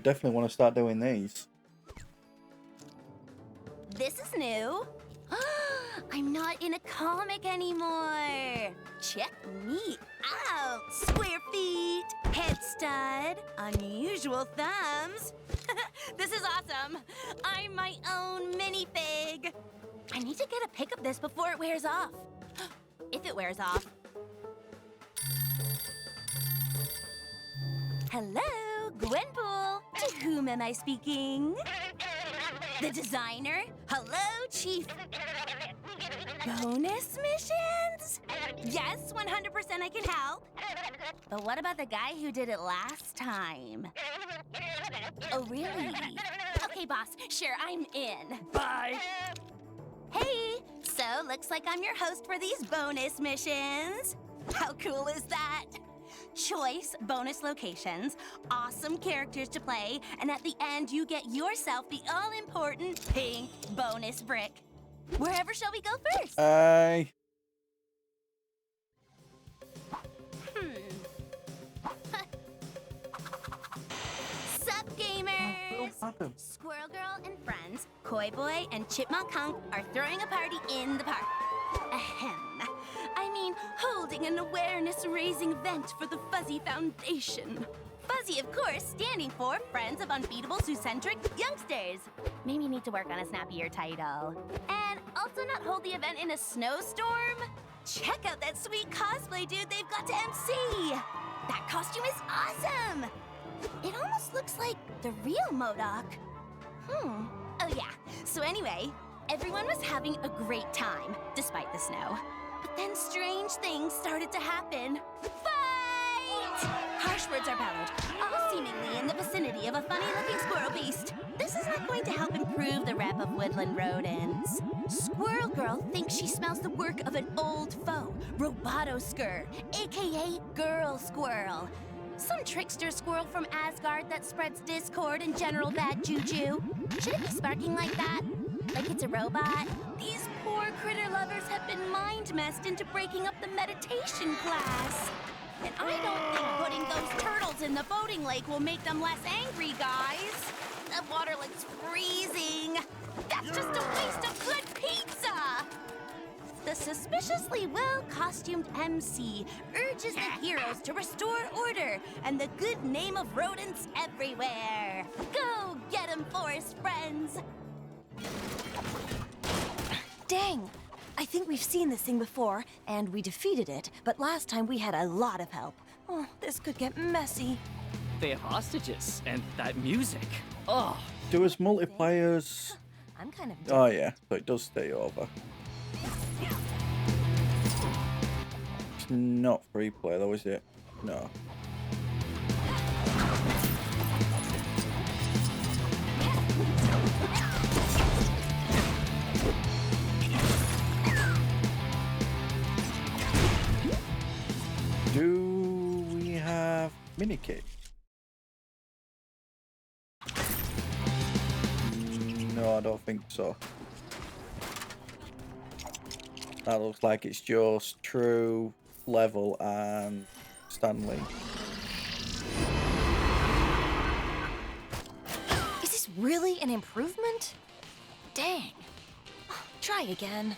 Definitely want to start doing these. This is new. I'm not in a comic anymore. Check me out. Square feet, head stud, unusual thumbs. This is awesome. I'm my own minifig. I need to get a pic of this before it wears off. If it wears off. Hello, Gwenpool. To whom am I speaking? The designer? Hello, Chief. Bonus missions? Yes, 100% I can help. But what about the guy who did it last time? Oh, really? Okay, boss. Sure, I'm in. Bye. Hey, so looks like I'm your host for these bonus missions. How cool is that? Choice bonus locations, awesome characters to play, and at the end you get yourself the all-important pink bonus brick. Wherever shall we go first? Sup, gamers? Squirrel Girl and friends, Koi Boy and Chipmunk Hunk are throwing a party in the park. Ahem. I mean, holding an awareness-raising event for the Fuzzy Foundation. Fuzzy, of course, standing for Friends of Unbeatable Zoocentric Youngsters. Maybe need to work on a snappier title. And also not hold the event in a snowstorm. Check out that sweet cosplay dude they've got to MC. That costume is awesome. It almost looks like the real MODOK. Oh yeah, so anyway, everyone was having a great time, despite the snow. But then strange things started to happen. Fight! Harsh words are bellowed, all seemingly in the vicinity of a funny-looking squirrel beast. This is not going to help improve the rep of woodland rodents. Squirrel Girl thinks she smells the work of an old foe, Robotoskur, aka Girl Squirrel. Some trickster squirrel from Asgard that spreads discord and general bad juju. Should it be sparking like that? Like it's a robot? These poor critter lovers have been mind-messed into breaking up the meditation class. And I don't think putting those turtles in the boating lake will make them less angry, guys. The water looks freezing. That's just a waste of good pizza! The suspiciously well-costumed MC urges the heroes to restore order and the good name of rodents everywhere. Go get 'em, forest friends! Dang! I think we've seen this thing before, and we defeated it, but last time we had a lot of help. Oh, this could get messy. They have hostages and that music. Oh, Do as multiplayers. I'm kind of Oh yeah, so it does stay over. It's not free play though, is it? No. Do we have minikit? No, I don't think so. That looks like it's just True, Level, and Stanley. Is this really an improvement? Dang. Try again.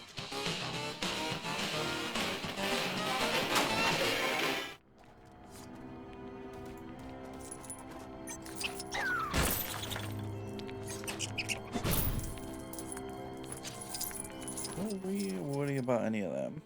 Don't we worry about any of them.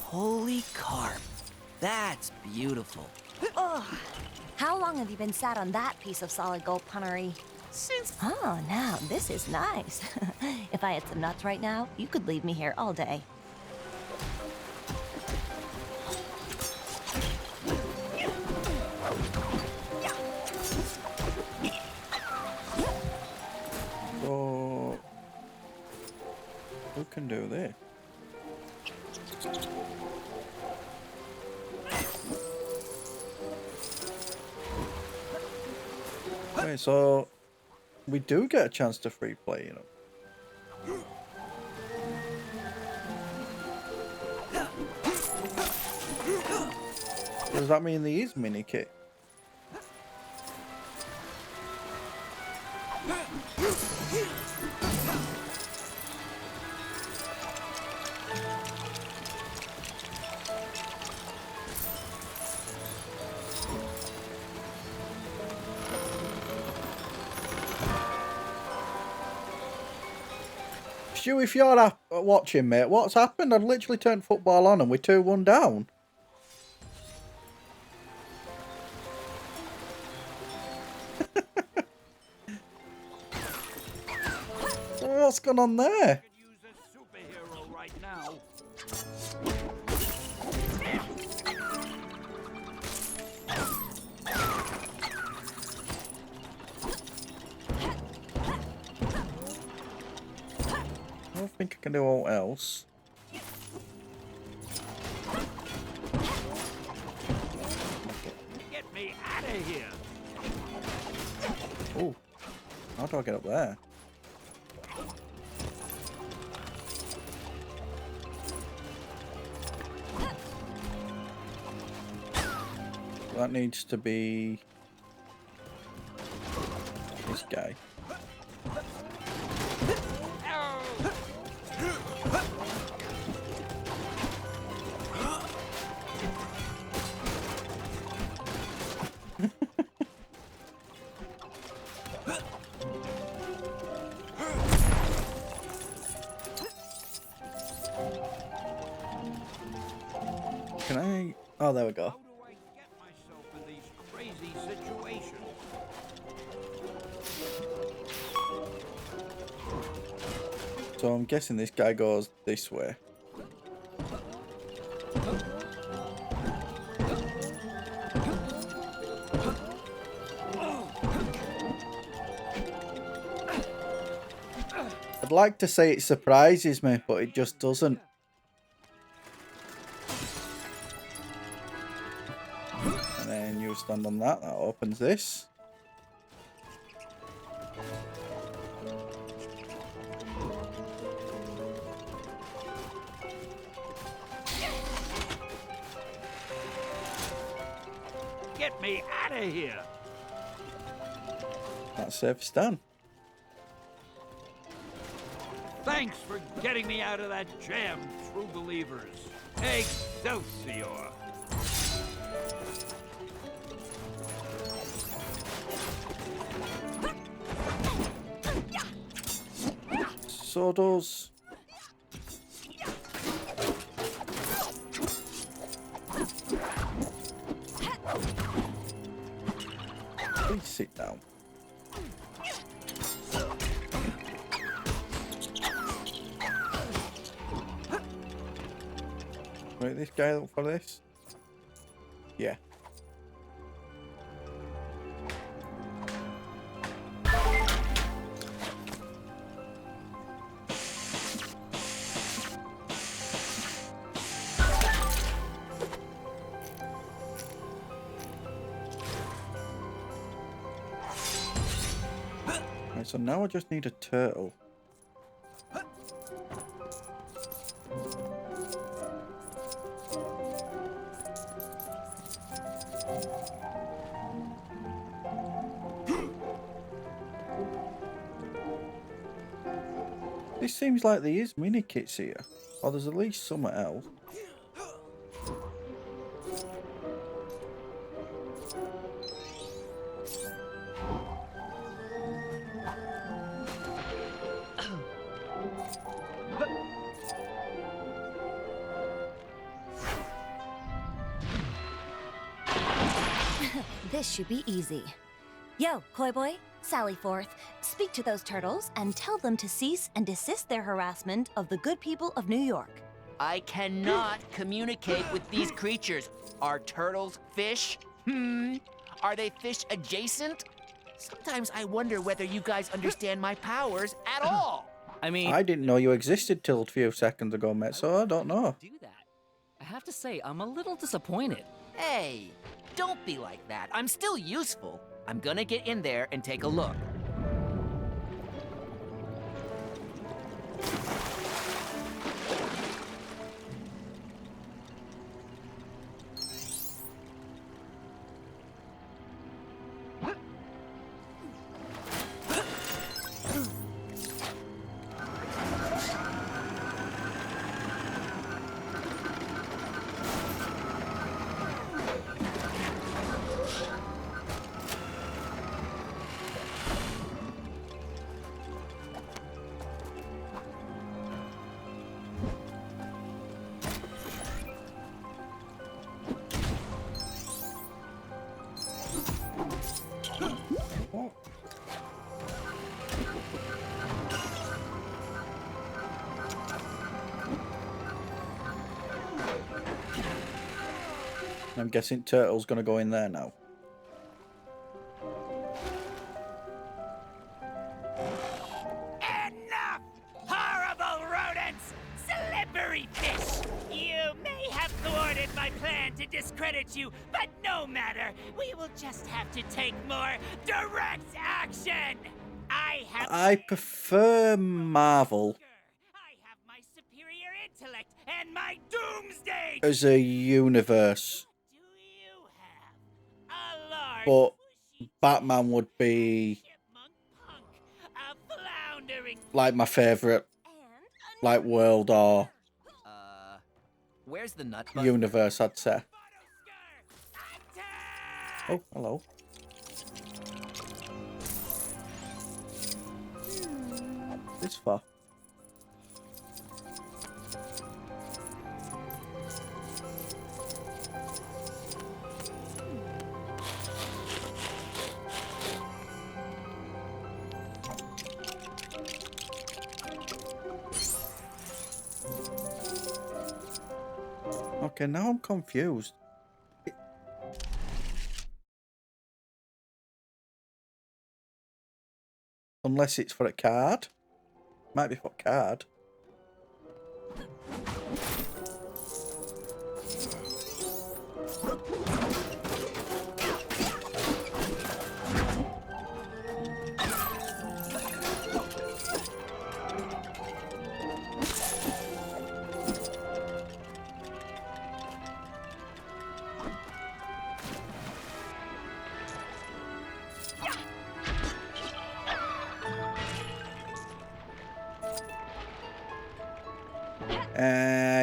Holy carp. That's beautiful. Oh, how long have you been sat on that piece of solid gold punnery? Since Oh, now this is nice. If I had some nuts right now, you could leave me here all day. So who can do this? Okay, so we do get a chance to free play, you know. Does that mean there is mini kit? Stu, if you're watching, mate, what's happened? I've literally turned football on and we're 2-1 down. What's going on there? I don't think I can do all else. Get me out of here! Oh, how do I get up there? That needs to be this guy. Can I? Oh, there we go. How do I get myself in these crazy situations? So I'm guessing this guy goes this way. I'd like to say it surprises me, but it just doesn't. And then you stand on that, that opens this. Get me out of here! That's surface done. Thanks for getting me out of that jam, true believers. Excelsior! So does. Please sit down. Wait, this guy look for this? Yeah. Right, so now I just need a turtle. This seems like there is mini kits here, or there's at least somewhere else. This should be easy. Yo, Koi Boy, sally forth, speak to those turtles and tell them to cease and desist their harassment of the good people of New York. I cannot communicate with these creatures. Are turtles fish? Are they fish adjacent? Sometimes I wonder whether you guys understand my powers at all. I mean, I didn't know you existed till a few seconds ago, mate, so I don't know. do that. I have to say, I'm a little disappointed. Hey, don't be like that. I'm still useful. I'm gonna get in there and take a look. I'm guessing Turtle's gonna go in there now. Enough! Horrible rodents! Slippery fish! You may have thwarted my plan to discredit you, but no matter. We will just have to take more direct action! I prefer Marvel I have my superior intellect and my doomsday! as a universe, Do you have a large but bushy Batman would be chipmunk punk, a floundering like my favourite And like world or where's the nut universe, I'd say. Attack! Oh, hello. This far. Okay, now I'm confused. Unless it's for a card. Might be for a card.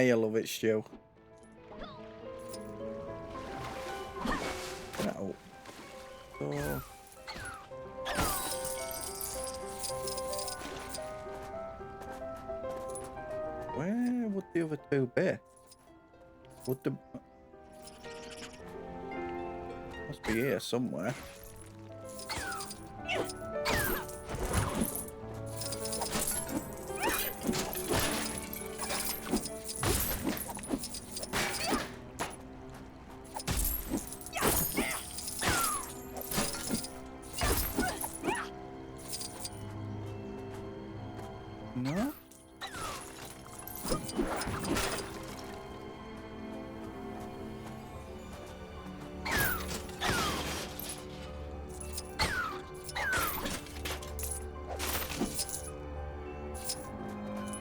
You love it, Stu. No. Oh. Where would the other two be? Would the... Must be here somewhere. No?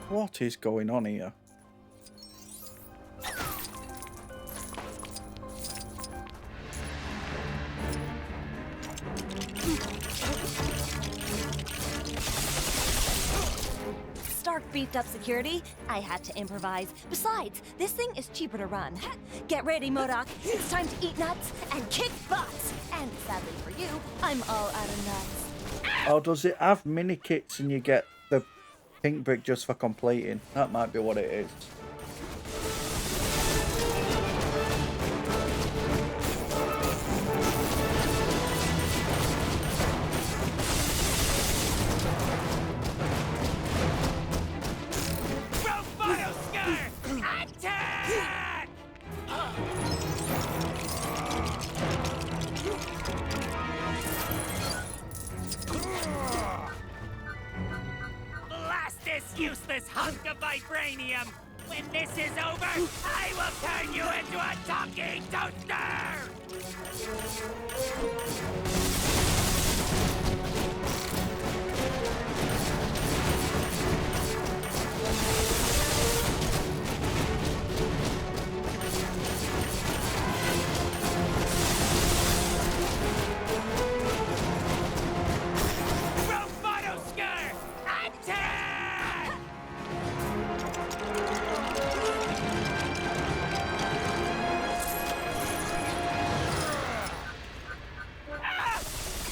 What is going on here? Stark beefed up security. I had to improvise. Besides, this thing is cheaper to run. Get ready, MODOK. It's time to eat nuts and kick butts. And sadly for you, I'm all out of nuts. Or does it have mini kits and you get the pink brick just for completing? That might be what it is. Attack! Blast this useless hunk of vibranium! When this is over, I will turn you into a talking toaster! Robotosker! Attack!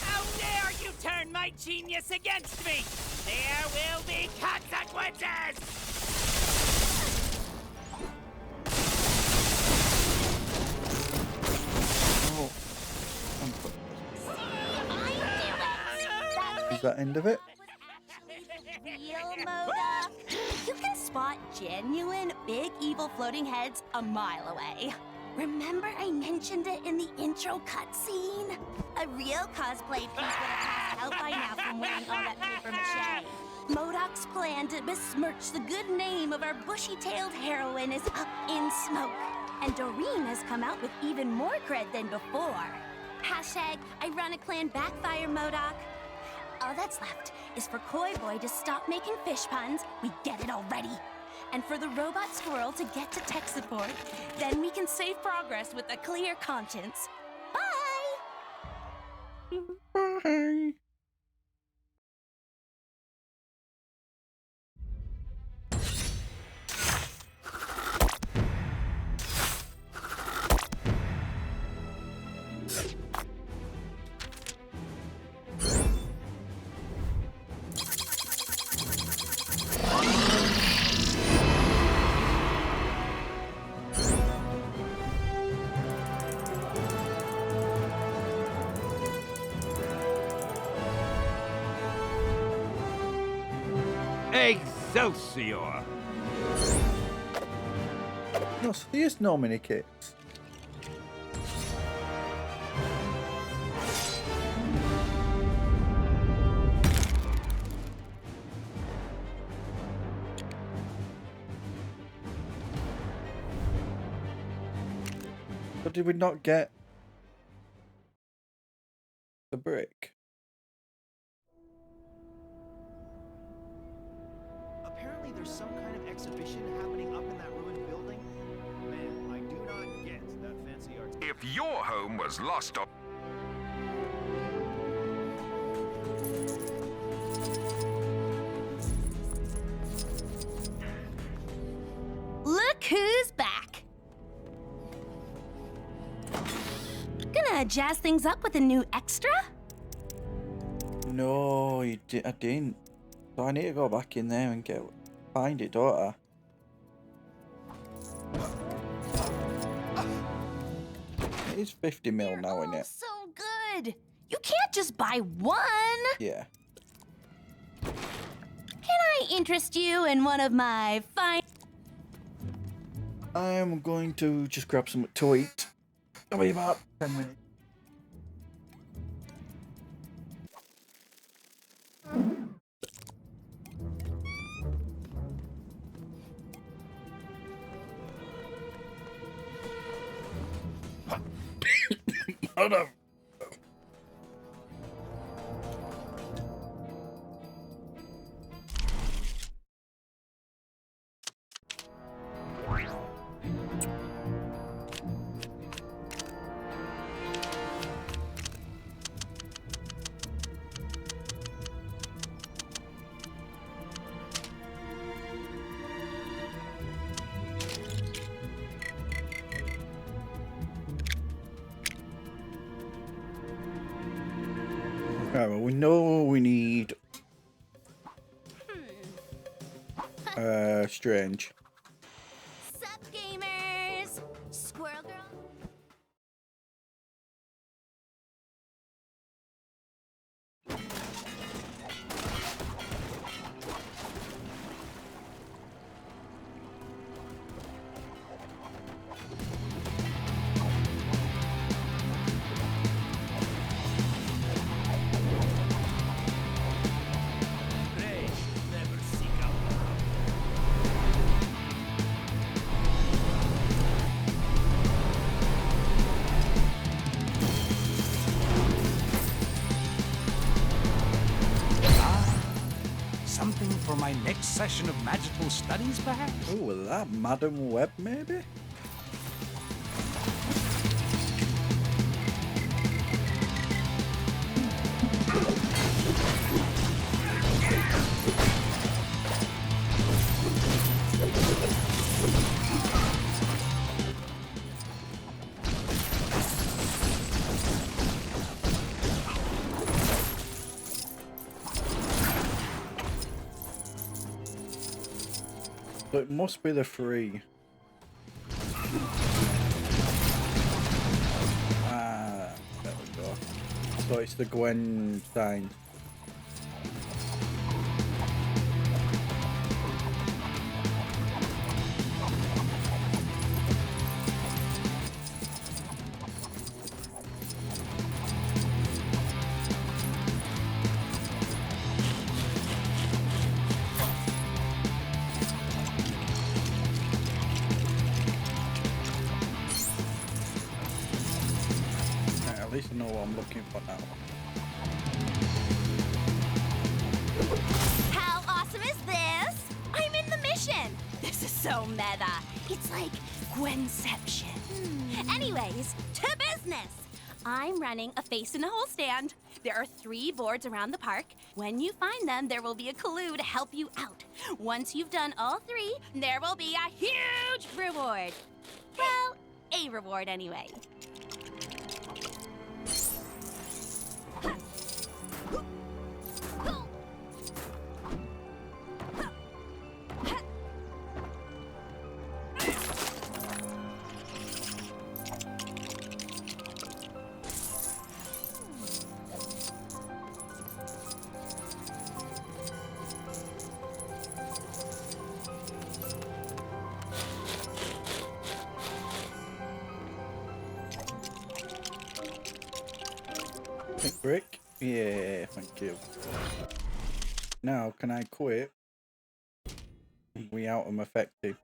How dare you turn my genius against me! There will be consequences! Oh. Is that end of it? real MODOK. You can spot genuine big evil floating heads a mile away. Remember I mentioned it in the intro cutscene? A real cosplay piece would have passed out by now from wearing all that paper mache. MODOK's plan to besmirch the good name of our bushy-tailed heroine is up in smoke. And Doreen has come out with even more cred than before. Hashtag ironic plan backfire, MODOK. All that's left is for Koi Boy to stop making fish puns. We get it already. And for the robot squirrel to get to tech support, then we can save progress with a clear conscience. Bye! Bye. Excelsior! No, so there's no mini kits. But did we not get the brick? Apparently there's some kind of exhibition happening up in that ruined building. Man, I do not get that fancy art. If your home was lost on... Look who's back! Gonna jazz things up with a new extra? No, I didn't. So I need to go back in there and find it, don't I? It is 50 mil now, They're isn't all it? so good! You can't just buy one! Yeah. Can I interest you in one of my fine... I'm going to just grab something to eat. I'll be about 10 minutes. Hold on. Right, well, we know we need Strange. Sup, gamers? Squirrel Girl? Something for my next session of magical studies, perhaps? Oh, was that Madam Web, maybe? So it must be the free. Ah, there we go. So it's the Gwen sign. I'm looking for now. How awesome is this? I'm in the mission. This is so meta. It's like Gwenception. Anyways, to business. I'm running a face in a hole stand. There are 3 boards around the park. When you find them, there will be a clue to help you out. Once you've done all 3, there will be a huge reward. Well, a reward anyway. Pink brick? Yeah, thank you. Now, can I quit? We out am effective.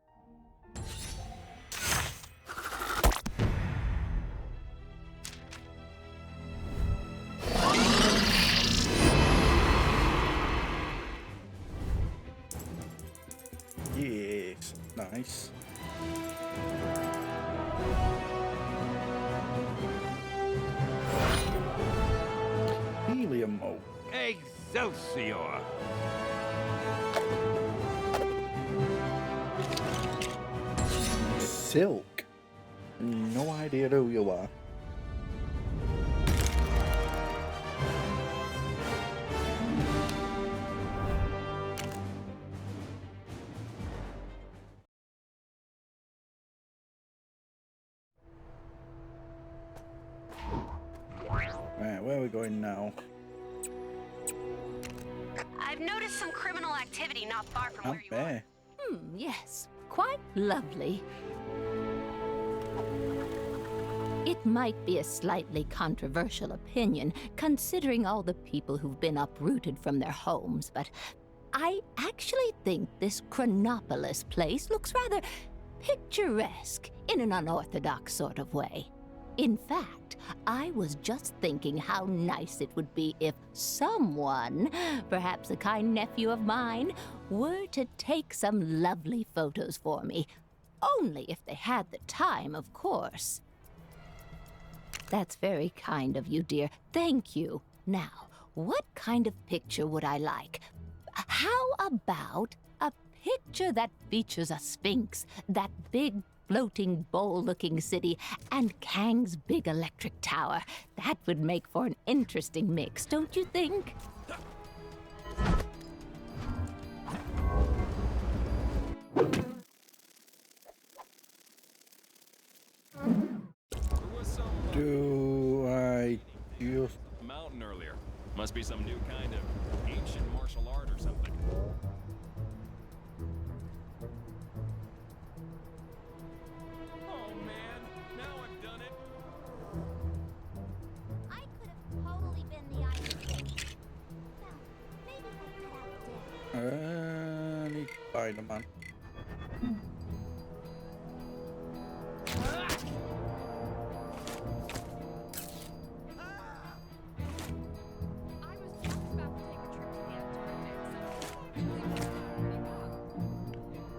Yes, nice. Helium mode. Excelsior! Silk. No idea who you are. Right, where are we going now? I've noticed some criminal activity not far from Out where you are. there. Yes, quite lovely. It might be a slightly controversial opinion, considering all the people who've been uprooted from their homes, but I actually think this Chronopolis place looks rather picturesque in an unorthodox sort of way. In fact, I was just thinking how nice it would be if someone, perhaps a kind nephew of mine, were to take some lovely photos for me. Only if they had the time, of course. That's very kind of you, dear. Thank you. Now, what kind of picture would I like? How about a picture that features a sphinx, that big floating bowl-looking city, and Kang's big electric tower? That would make for an interesting mix, don't you think? Do I just... Mountain earlier. Must be some new kind of ancient martial art or something. Oh man, now I've done it. I could have totally been the Iron King. Well, maybe I could have need Spider-Man.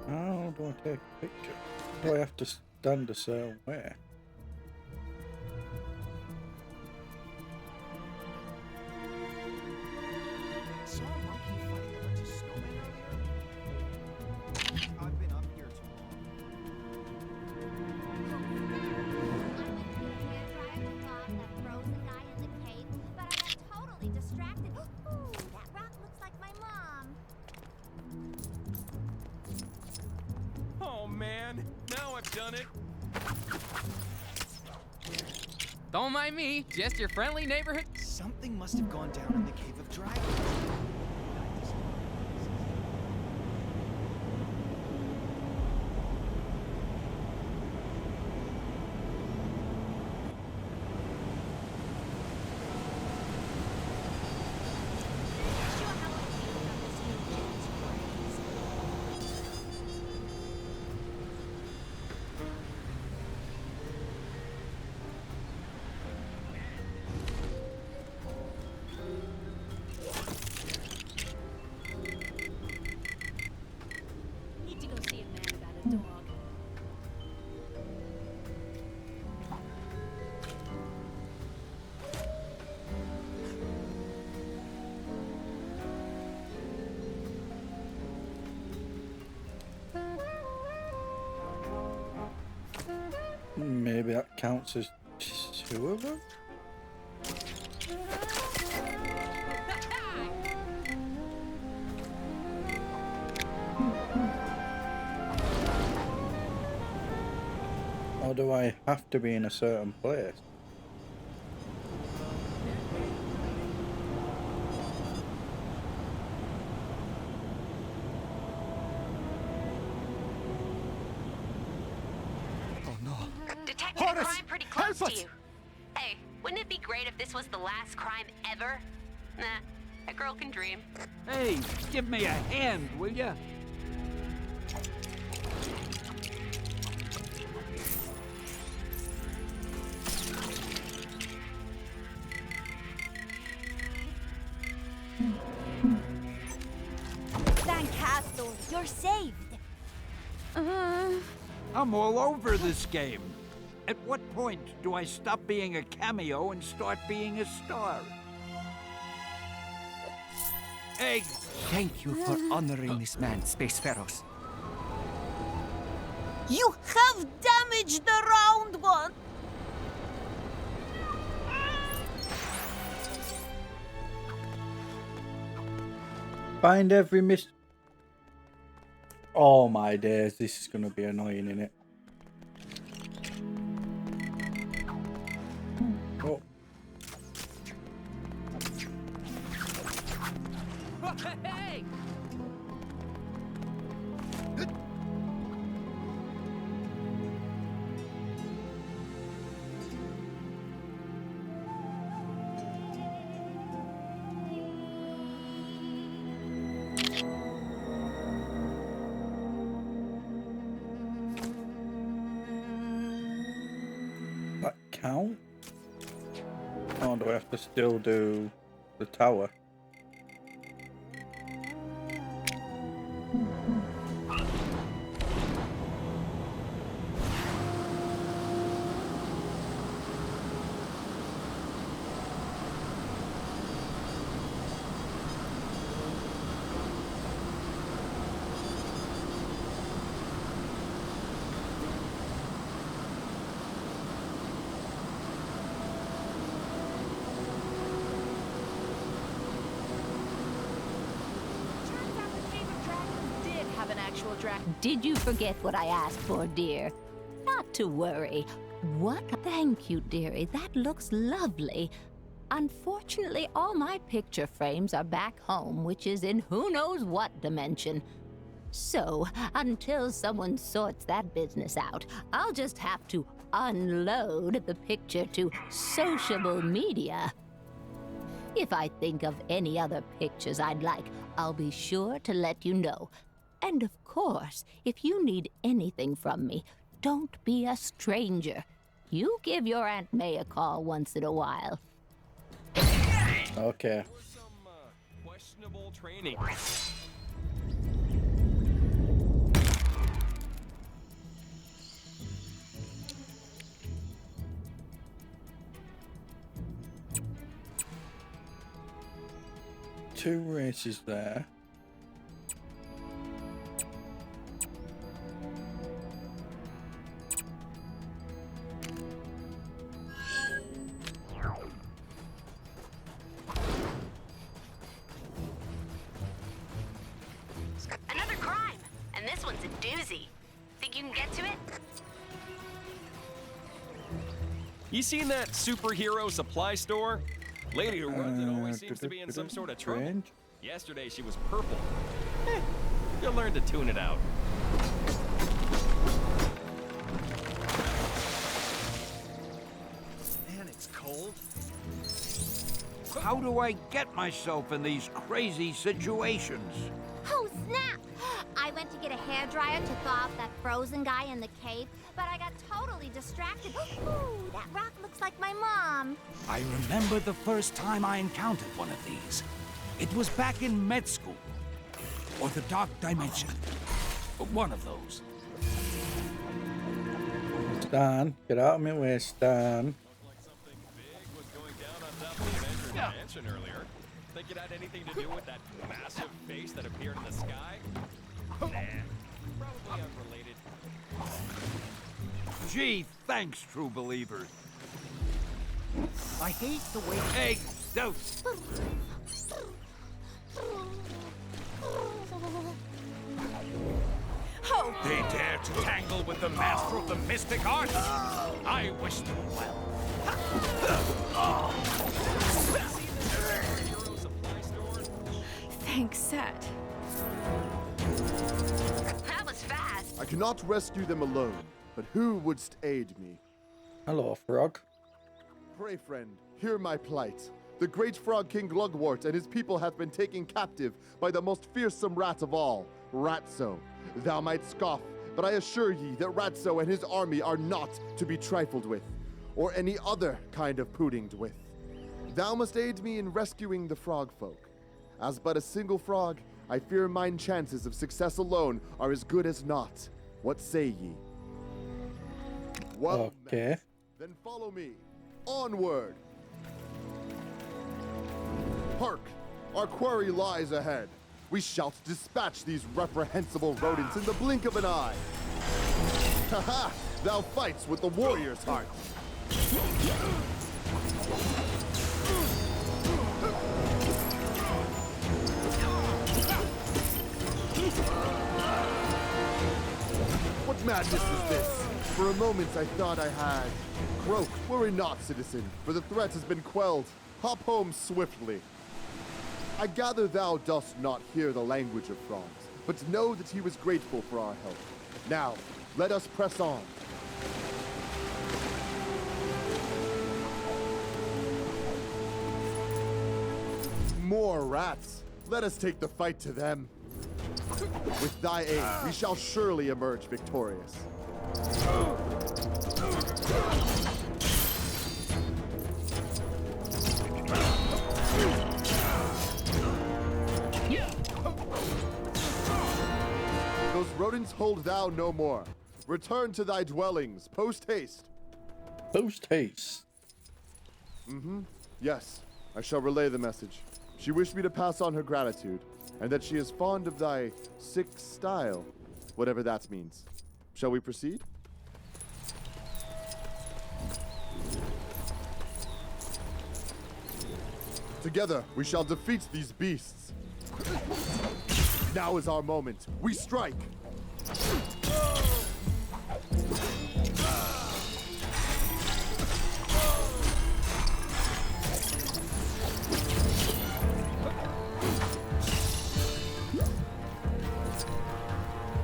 How do I take a picture? Do I have to stand a certain way? Saw a monkey fighting a bunch of snowmen earlier? I've been up here too totally distracted. Ooh, that rock looks like my mom. Oh man, now I've done it. Don't mind me, just your friendly neighborhood. Something must have gone down in the Cave of Dragons. Maybe that counts as 2 of them? Or do I have to be in a certain place? Detecting a crime pretty close to you. Hey, wouldn't it be great if this was the last crime ever? Nah, a girl can dream. Hey, give me a hand, will ya? Castle, you're saved. I'm all over this game. At what point do I stop being a cameo and start being a star? Egg! Thank you for honoring this man, Spaceferros. You have damaged the round one. Find every Oh my days, this is gonna be annoying, innit? Oh. Hey! That count? Or do I have to still do the tower? Did you forget what I asked for, dear? Not to worry. What? Thank you, dearie. That looks lovely. Unfortunately, all my picture frames are back home, which is in who knows what dimension. So, until someone sorts that business out, I'll just have to unload the picture to sociable media. If I think of any other pictures I'd like, I'll be sure to let you know. And of course, if you need anything from me, don't be a stranger. You give your Aunt May a call once in a while. Okay. Some questionable training. Two races there. Another crime, and this one's a doozy. Think you can get to it? You seen that superhero supply store? Lady who runs it always seems to be in some sort of trouble. Strange. Yesterday she was purple. You'll learn to tune it out. Man, it's cold. How do I get myself in these crazy situations? Oh, snap! I went to get a hairdryer to thaw out that frozen guy in the cave, but I got totally distracted. Ooh, that rock looks like my mom. I remember the first time I encountered one of these. It was back in med school. Or the Dark Dimension. One of those. Stan, get out of my way, Stan. Mansion earlier. Think it had anything to do with that massive face that appeared in the sky? Nah, probably unrelated. Gee, thanks, true believers. I hate the way eggs. Oh. They dare to tangle with the master of the mystic arts? I wish them well. Thanks, Set. That was fast. I cannot rescue them alone, but who wouldst aid me? Hello, Frog. Pray, friend, hear my plight. The great frog king Glugwort and his people hath been taken captive by the most fearsome rat of all, Ratso. Thou might scoff, but I assure ye that Ratso and his army are not to be trifled with, or any other kind of puddinged with. Thou must aid me in rescuing the frog folk. As but a single frog, I fear mine chances of success alone are as good as naught. What say ye? Well, okay. Then follow me. Onward! Hark! Our quarry lies ahead. We shall dispatch these reprehensible rodents in the blink of an eye. Ha-ha! Thou fights with the warrior's heart. What madness is this? For a moment I thought I had. Croak, worry not, citizen, for the threat has been quelled. Hop home swiftly. I gather thou dost not hear the language of frogs, but know that he was grateful for our help. Now, let us press on. More rats. Let us take the fight to them. With thy aid, we shall surely emerge victorious. Those rodents hold thou no more. Return to thy dwellings, post-haste. Post-haste? Mm-hmm. Yes, I shall relay the message. She wished me to pass on her gratitude, and that she is fond of thy sick style, whatever that means. Shall we proceed? Together, we shall defeat these beasts. Now is our moment. We strike!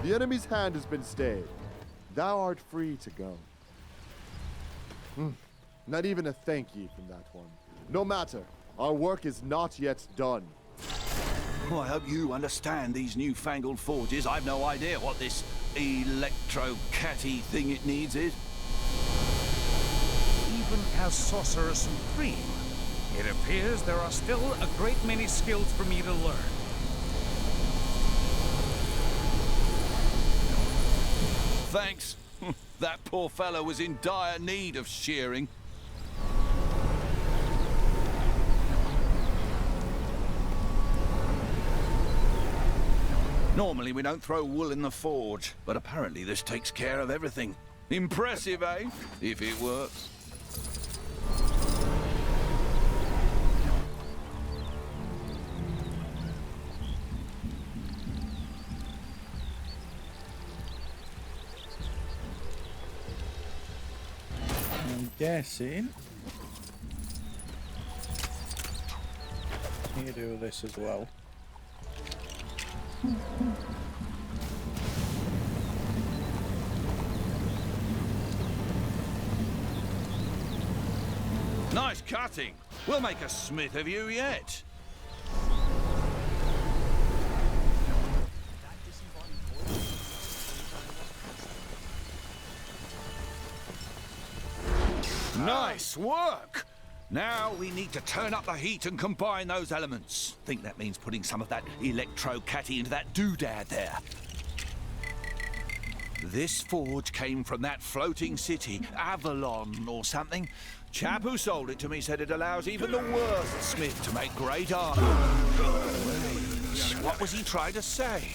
The enemy's hand has been stayed. Thou art free to go. Not even a thank ye from that one. No matter, our work is not yet done. Oh, I hope you understand these newfangled forges. I've no idea what this electro-catty thing it needs is. Even as Sorcerer Supreme, it appears there are still a great many skills for me to learn. Thanks. That poor fellow was in dire need of shearing. Normally we don't throw wool in the forge, but apparently this takes care of everything. Impressive, eh? If it works. I'm guessing you do this as well. Nice cutting. We'll make a smith of you yet. Nice work! Now we need to turn up the heat and combine those elements. Think that means putting some of that electro-catty into that doodad there. This forge came from that floating city, Avalon or something. Chap who sold it to me said it allows even the worst smith to make great armor. What was he trying to say?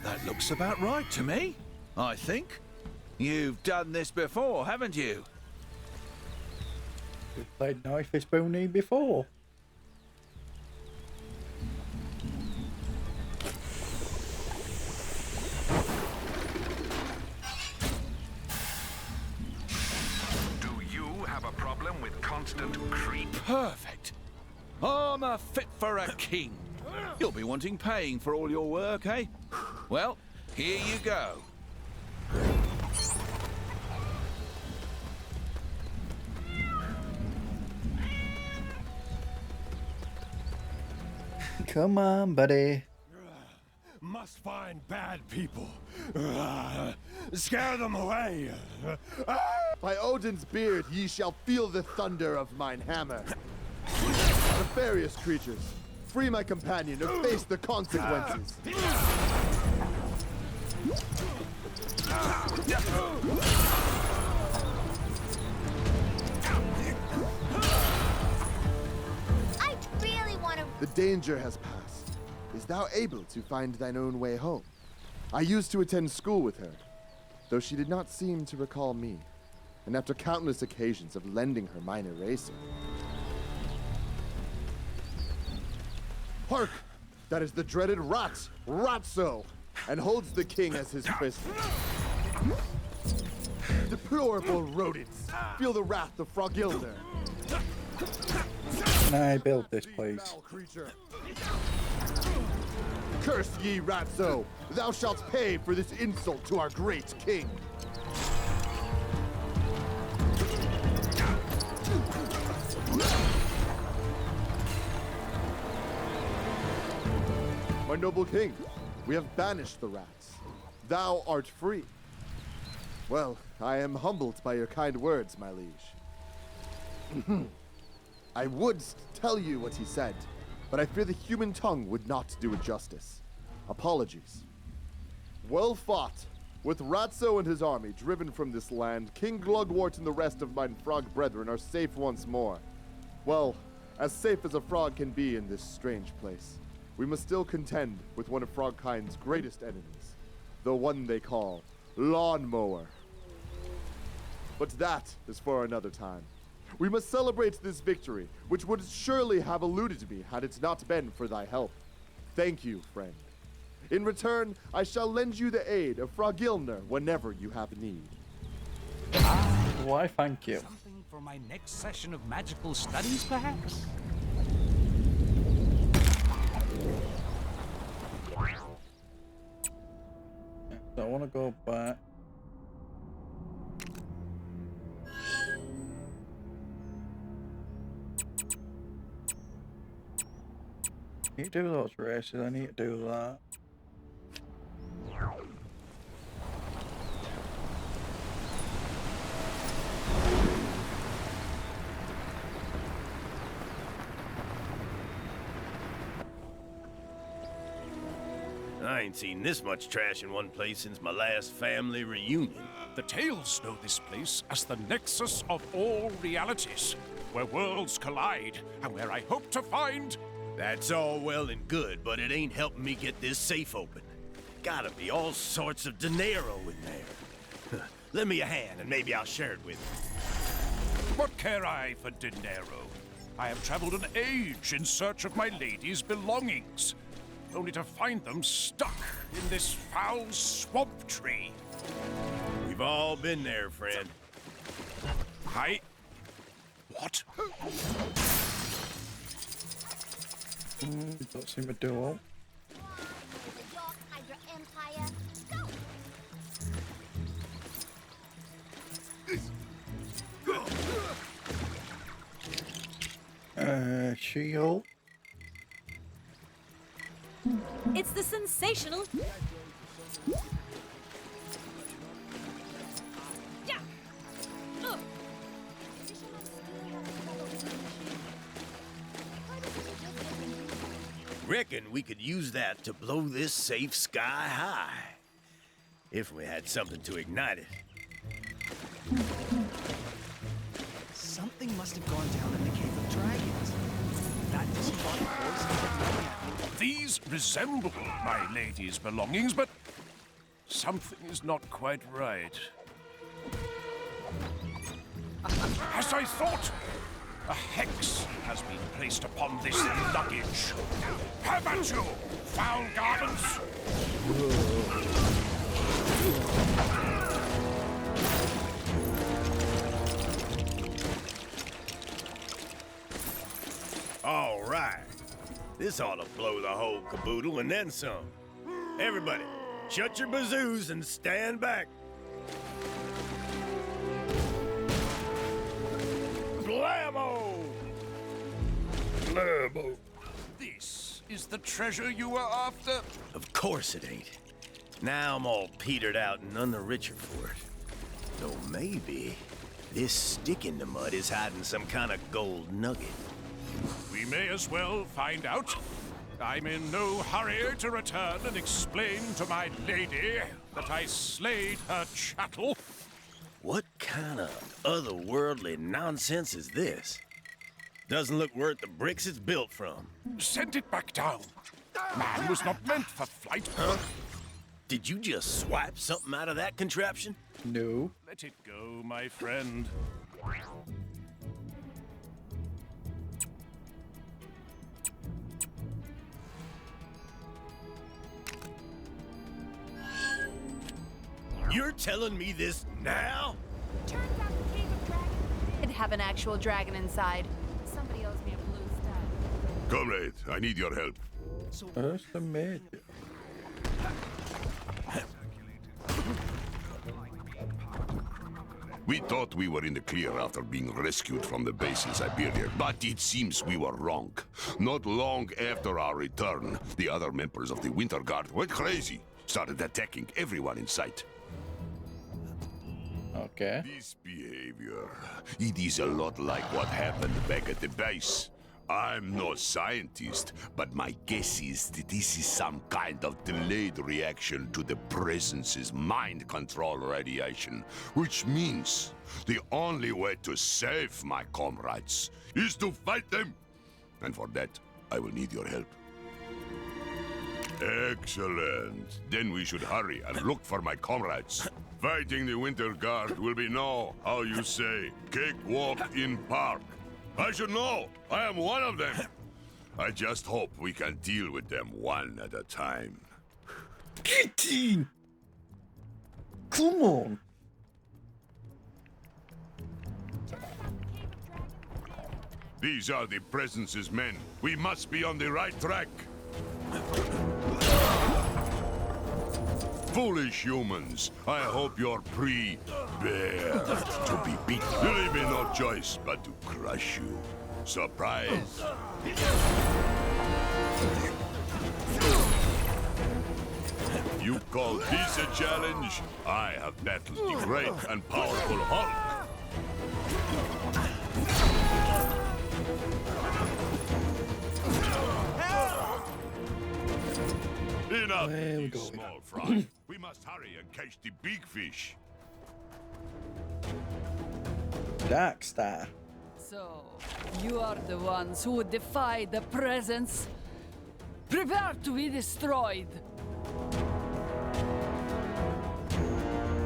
That looks about right to me, I think. You've done this before, haven't you? We've played Knife is Booney before. Do you have a problem with constant creep? Perfect. Armor fit for a king. You'll be wanting paying for all your work, eh? Well, here you go. Come on, buddy. Must find bad people. Scare them away. By Odin's beard, ye shall feel the thunder of mine hammer. Nefarious creatures, free my companion or face the consequences. I really want to. The danger has passed. Is thou able to find thine own way home? I used to attend school with her, though she did not seem to recall me, and after countless occasions of lending her mine eraser. Hark! That is the dreaded rat, Ratso, and holds the king as his prisoner. Deplorable rodents, feel the wrath of Frogilder. Can I build this, please? Curse ye, Ratso! Thou shalt pay for this insult to our great king! My noble king, we have banished the rats. Thou art free. Well, I am humbled by your kind words, my liege. I would tell you what he said, but I fear the human tongue would not do it justice. Apologies. Well fought. With Ratso and his army driven from this land, King Glugwort and the rest of mine frog brethren are safe once more. Well, as safe as a frog can be in this strange place. We must still contend with one of Frogkind's greatest enemies, the one they call Lawnmower. But that is for another time. We must celebrate this victory, which would surely have eluded me had it not been for thy help. Thank you, friend. In return, I shall lend you the aid of Frogilner whenever you have need. Why, thank you. Something for my next session of magical studies, perhaps? So I want to go back. You do those races, I need to do that. I ain't seen this much trash in one place since my last family reunion. The Tales know this place as the nexus of all realities, where worlds collide, and where I hope to find... That's all well and good, but it ain't helping me get this safe open. Gotta be all sorts of dinero in there. Lend me a hand and maybe I'll share it with you. What care I for dinero? I have traveled an age in search of my lady's belongings, only to find them stuck in this foul swamp tree. We've all been there, friend. What? Don't seem to do all. She-Hulk. It's the sensational. Yeah. Reckon we could use that to blow this safe sky high. If we had something to ignite it. Something must have gone down in the Cave of Dragons. That disembodied voice kept yelling at me. These resemble my lady's belongings, but something is not quite right. As I thought, a hex has been placed upon this luggage. Have at you, foul garments! All right. This ought to blow the whole caboodle and then some. Everybody, shut your bazoos and stand back. Blammo! Blammo. This is the treasure you were after? Of course it ain't. Now I'm all petered out and none the richer for it. Though maybe this stick in the mud is hiding some kind of gold nugget. We may as well find out. I'm in no hurry to return and explain to my lady that I slayed her chattel. What kind of otherworldly nonsense is this? Doesn't look worth the bricks it's built from. Send it back down. Man was not meant for flight. Huh? Did you just swipe something out of that contraption? No. Let it go, my friend. You're telling me this now? Turns out the Cave of Dragons did have an actual dragon inside. Somebody owes me a blue stud. Comrade, I need your help. Where's the maid? We thought we were in the clear after being rescued from the base in Siberia, but it seems we were wrong. Not long after our return, the other members of the Winter Guard went crazy, started attacking everyone in sight. Okay. This behavior, it is a lot like what happened back at the base. I'm no scientist, but my guess is that this is some kind of delayed reaction to the Presence's mind control radiation, which means the only way to save my comrades is to fight them. And for that, I will need your help. Excellent. Then we should hurry and look for my comrades. Fighting the Winter Guard will be no, how you say, cakewalk in park. I should know. I am one of them. I just hope we can deal with them one at a time. Get in! Come on! These are the Presence's men. We must be on the right track. Foolish humans, I hope you're prepared to be beaten. You leave me no choice but to crush you. Surprise! You call this a challenge? I have battled the great and powerful Hulk. Enough, you small fry. We must hurry and catch the big fish. Darkstar. So, you are the ones who would defy the Presence. Prepare to be destroyed.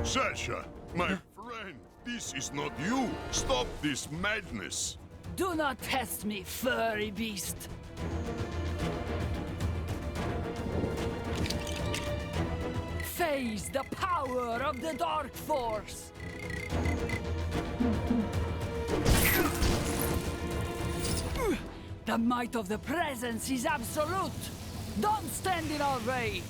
Sasha, my friend, this is not you. Stop this madness. Do not test me, furry beast. Face the power of the Dark Force. The might of the Presence is absolute. Don't stand in our way.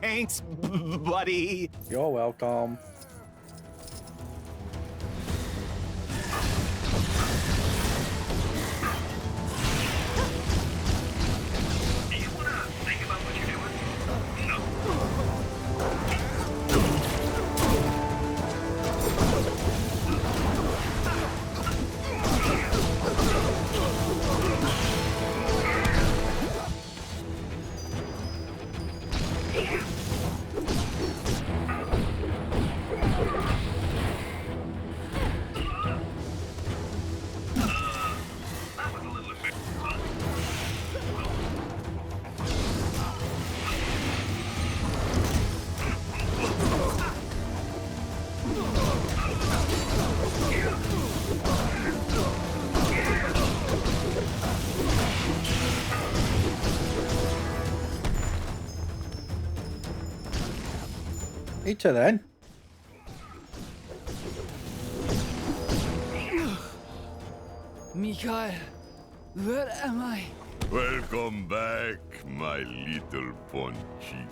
Thanks, buddy. You're welcome. Eat her then. Mikhail, where am I? Welcome back, my little Ponchiki.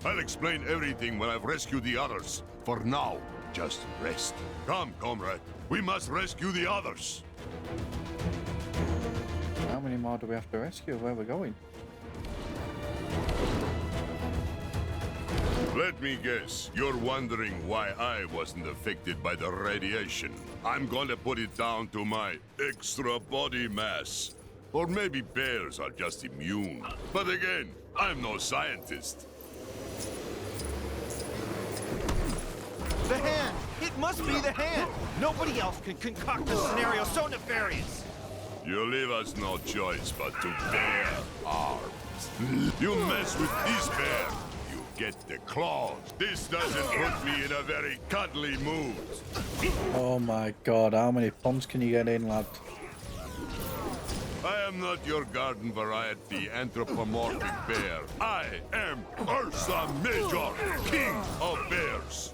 I'll explain everything when I've rescued the others. For now, just rest. Come, comrade. We must rescue the others. How many more do we have to rescue? Where are we going? Let me guess. You're wondering why I wasn't affected by the radiation. I'm going to put it down to my extra body mass. Or maybe bears are just immune. But again, I'm no scientist. The hand! It must be the hand! Nobody else can concoct a scenario so nefarious! You leave us no choice but to bear arms. You mess with this bear, you get the claws. This doesn't put me in a very cuddly mood. Oh my god, how many pumps can you get in, lad? I am not your garden variety anthropomorphic bear. I am Ursa Major, King of Bears.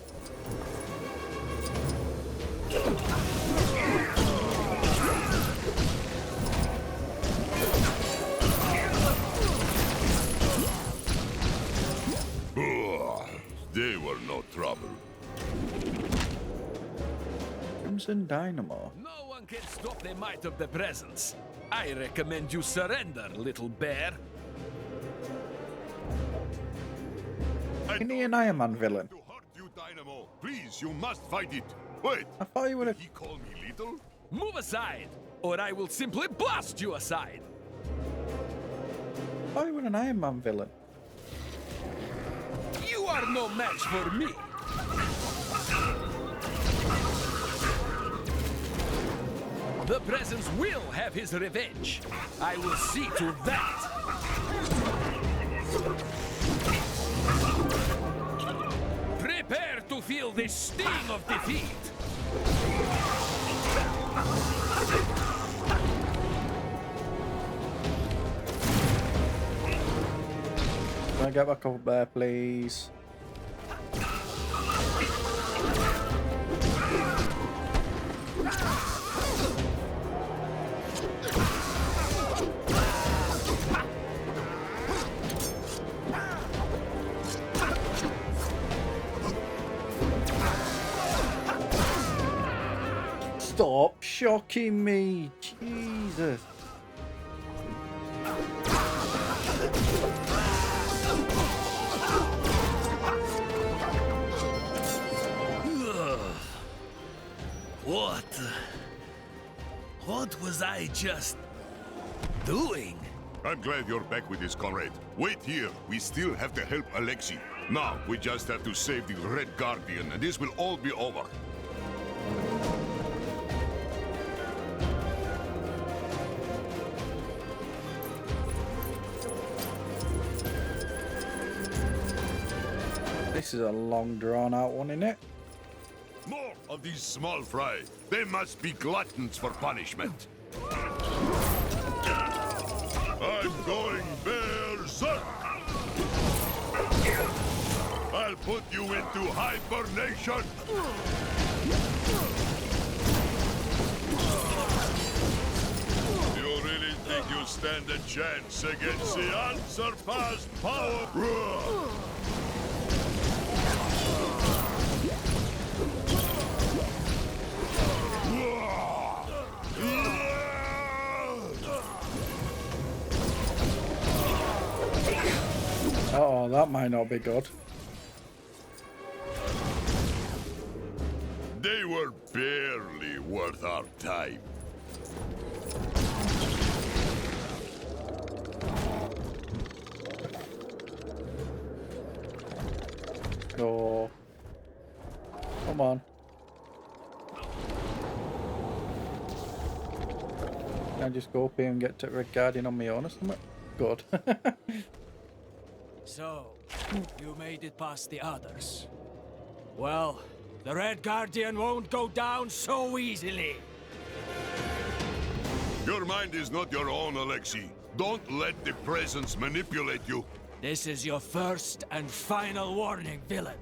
They were no trouble. Crimson Dynamo. No one can stop the might of the presence. I recommend you surrender, little bear. Isn't he an Iron Man villain? You, Dynamo. Please, you must fight it. Wait. I thought you would have. He called me little? Move aside, or I will simply blast you aside. I thought you were an Iron Man villain. You are no match for me. The presence will have his revenge. I will see to that. Prepare to feel the sting of defeat. Can I get back up there, please? Stop shocking me, Jesus. What was I just doing? I'm glad you're back with us, comrade. Wait here. We still have to help Alexei. Now, we just have to save the Red Guardian, and this will all be over. This is a long drawn out one, isn't it? More of these small fry. They must be gluttons for punishment. I'm going berserk. I'll put you into hibernation. You really think you stand a chance against the unsurpassed power? Uh-oh, that might not be good. They were barely worth our time. Go. Come on. Can I just go up here and get to Red Guardian on my own or something? Good. So, you made it past the others. Well, the Red Guardian won't go down so easily. Your mind is not your own, Alexei. Don't let the presence manipulate you. This is your first and final warning, villain.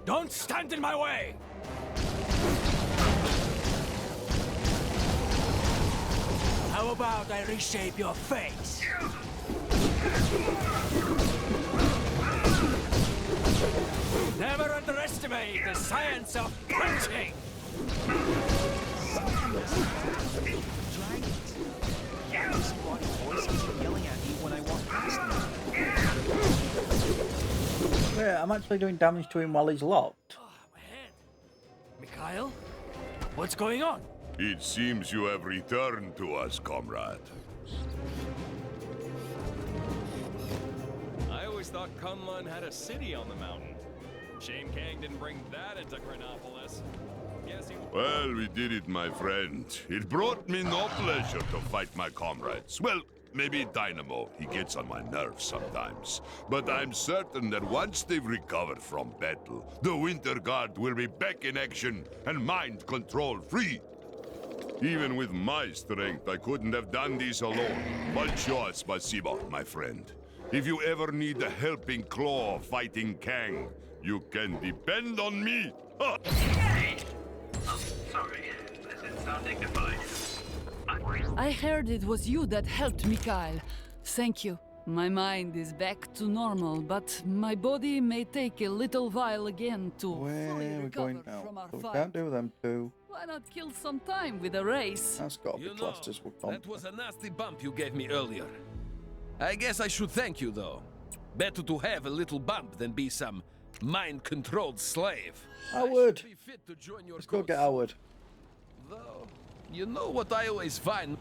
Don't stand in my way! How about I reshape your face? Never underestimate the science of punching! This body voice keeps yelling at me when I walk past him. Yeah, I'm actually doing damage to him while he's locked. Mikhail? What's going on? It seems you have returned to us, comrade. I always thought Kunlun had a city on the mountain. Shame Kang didn't bring that into Chronopolis. Yes, he... Well, we did it, my friend. It brought me no pleasure to fight my comrades. Well, maybe Dynamo. He gets on my nerves sometimes. But I'm certain that once they've recovered from battle, the Winter Guard will be back in action and mind control free. Even with my strength, I couldn't have done this alone. Большое спасибо, my friend. If you ever need a helping claw fighting Kang, you can depend on me. Ha! Oh, sorry. This didn't sound dignified. I heard it was you that helped Mikhail. Thank you. My mind is back to normal, but my body may take a little while again to Where fully are we recover going now? from our We fight. can't do them two. Why not kill some time with a race? That's got to be classed as that was a nasty bump you gave me earlier. I guess I should thank you, though. Better to have a little bump than be some mind-controlled slave. Howard! Be fit to join your Let's go cause. get Howard. Though, you know what I always find?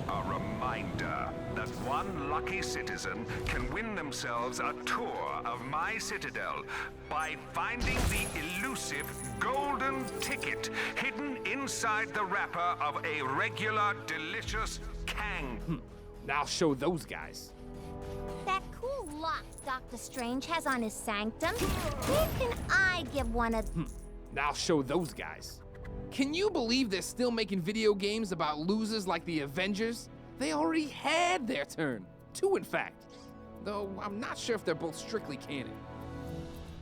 A reminder that one lucky citizen can win themselves a tour of my citadel by finding the elusive golden ticket hidden inside the wrapper of a regular delicious Kang. Now show those guys. That cool lock Dr. Strange has on his sanctum, where can I give one of... Now show those guys. Can you believe they're still making video games about losers like the Avengers? They already had their turn. 2, in fact. Though I'm not sure if they're both strictly canon.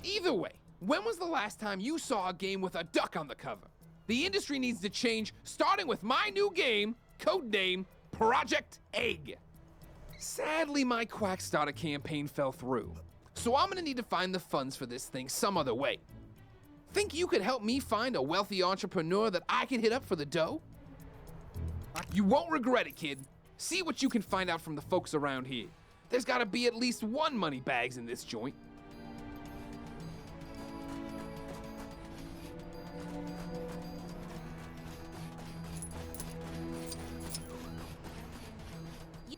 Either way, when was the last time you saw a game with a duck on the cover? The industry needs to change, starting with my new game, codename Project Egg. Sadly, my Quackstarter campaign fell through, so I'm gonna need to find the funds for this thing some other way. Think you could help me find a wealthy entrepreneur that I can hit up for the dough? You won't regret it, kid. See what you can find out from the folks around here. There's gotta be at least one money bags in this joint.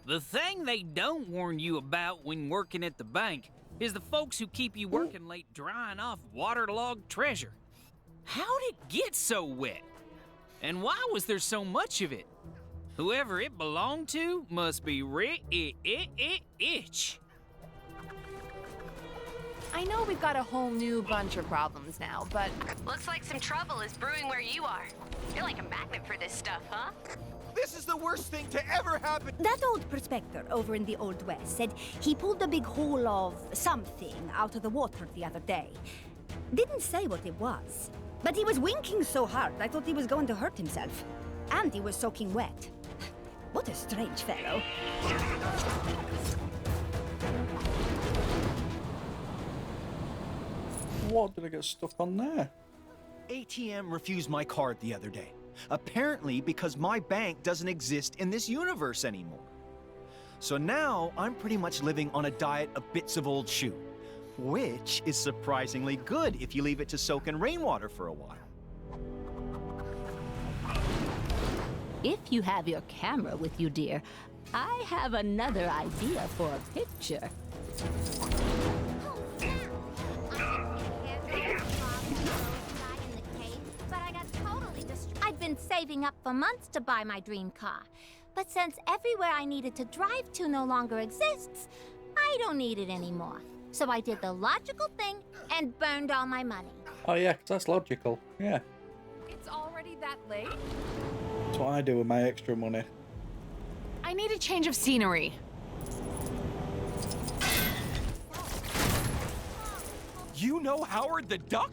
The thing they don't warn you about when working at the bank is the folks who keep you working late drying off waterlogged treasure. How'd it get so wet? And why was there so much of it? Whoever it belonged to must be rich. I know we've got a whole new bunch of problems now, but... Looks like some trouble is brewing where you are. You're like a magnet for this stuff, huh? This is the worst thing to ever happen. That old prospector over in the Old West said he pulled a big hole of something out of the water the other day. Didn't say what it was, but he was winking so hard I thought he was going to hurt himself. And he was soaking wet. What a strange fellow. What did I get stuck on there? ATM refused my card the other day. Apparently because my bank doesn't exist in this universe anymore. So now I'm pretty much living on a diet of bits of old shoe, which is surprisingly good if you leave it to soak in rainwater for a while. If you have your camera with you, dear, I have another idea for a picture. I'd been saving up for months to buy my dream car. But since everywhere I needed to drive to no longer exists, I don't need it anymore. So I did the logical thing and burned all my money. Oh yeah, 'cause that's logical. Yeah, It's already that late? that's what I do with my extra money. I need a change of scenery. You know Howard the Duck?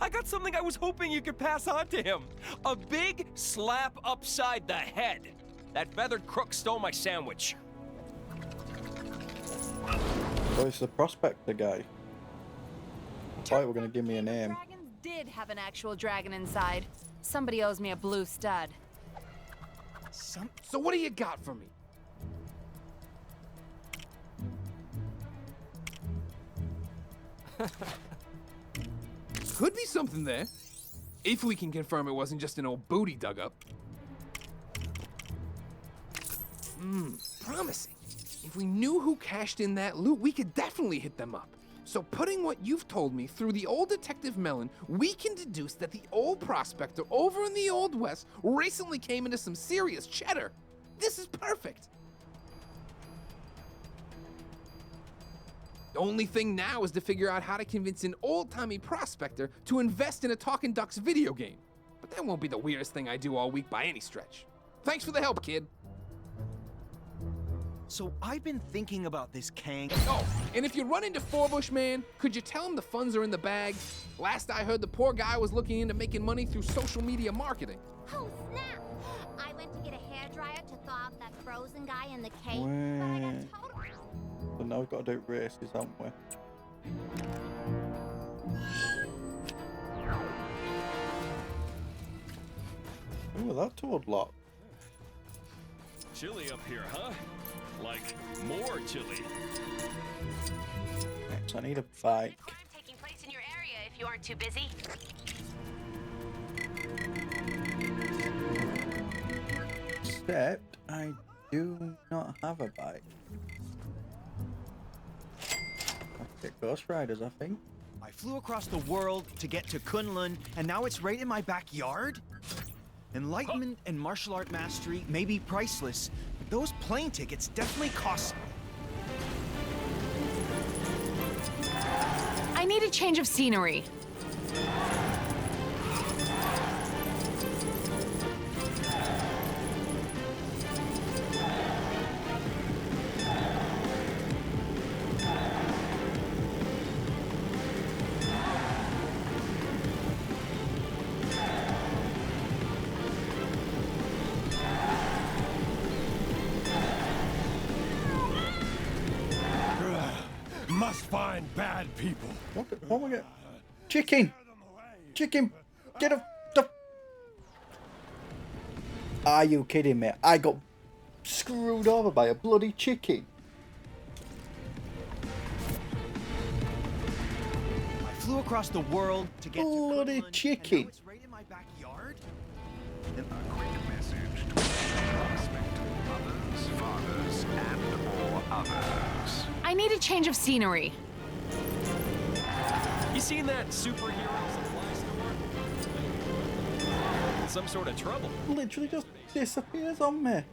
I got something I was hoping you could pass on to him. A big slap upside the head. That feathered crook stole my sandwich. So it's the prospector guy. I thought you were going to give me a name. Dragons did have an actual dragon inside. Somebody owes me a blue stud. So what do you got for me? Could be something there. If we can confirm it wasn't just an old booty dug up. Promising. If we knew who cashed in that loot, we could definitely hit them up. So putting what you've told me through the old Detective Melon, we can deduce that the old prospector over in the Old West recently came into some serious cheddar. This is perfect. The only thing now is to figure out how to convince an old-timey prospector to invest in a Talking Ducks video game. But that won't be the weirdest thing I do all week by any stretch. Thanks for the help, kid. So I've been thinking about this Kang. Oh, and if you run into Forbush, man, could you tell him the funds are in the bag? Last I heard, the poor guy was looking into making money through social media marketing. Oh, snap! I went to get a hairdryer to thaw out that frozen guy in the cave, but I got totally... So now we've got to do races, haven't we? Ooh, that toad lock. Chilly up here, huh? Like, more chilly. So I need a bike. Taking place in your area if you aren't too busy. Except I do not have a bike. I'll get Ghost Riders, I think. I flew across the world to get to Kunlun, and now it's right in my backyard? Enlightenment and martial art mastery may be priceless, but those plane tickets definitely cost. I need a change of scenery. Must find bad people. What am I getting? Chicken! Chicken! Get a... Are you kidding me? I got screwed over by a bloody chicken. I flew across the world to get bloody to Kunlun, chicken. and now it's right in my backyard? A quick message to prospective mothers, fathers, and/or others. I need a change of scenery. You seen that superhero supply store? In some sort of trouble. Literally just disappears on me.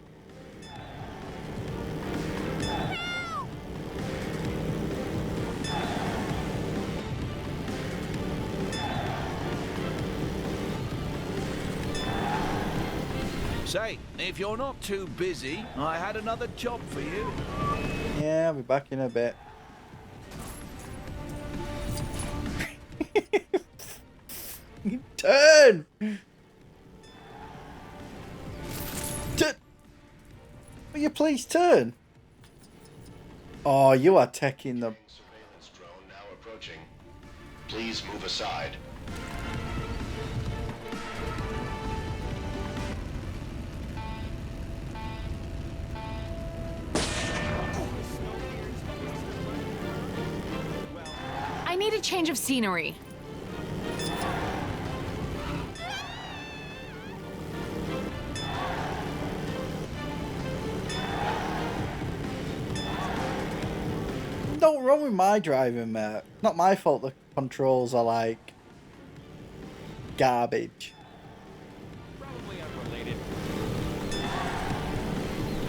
Say, if you're not too busy, I had another job for you. Yeah, I'll be back in a bit. Turn! Will you please turn? Oh, you are taking the... Surveillance drone now approaching. Please move aside. I need a change of scenery. Nothing wrong with my driving, mate. Not my fault the controls are like garbage. Probably unrelated.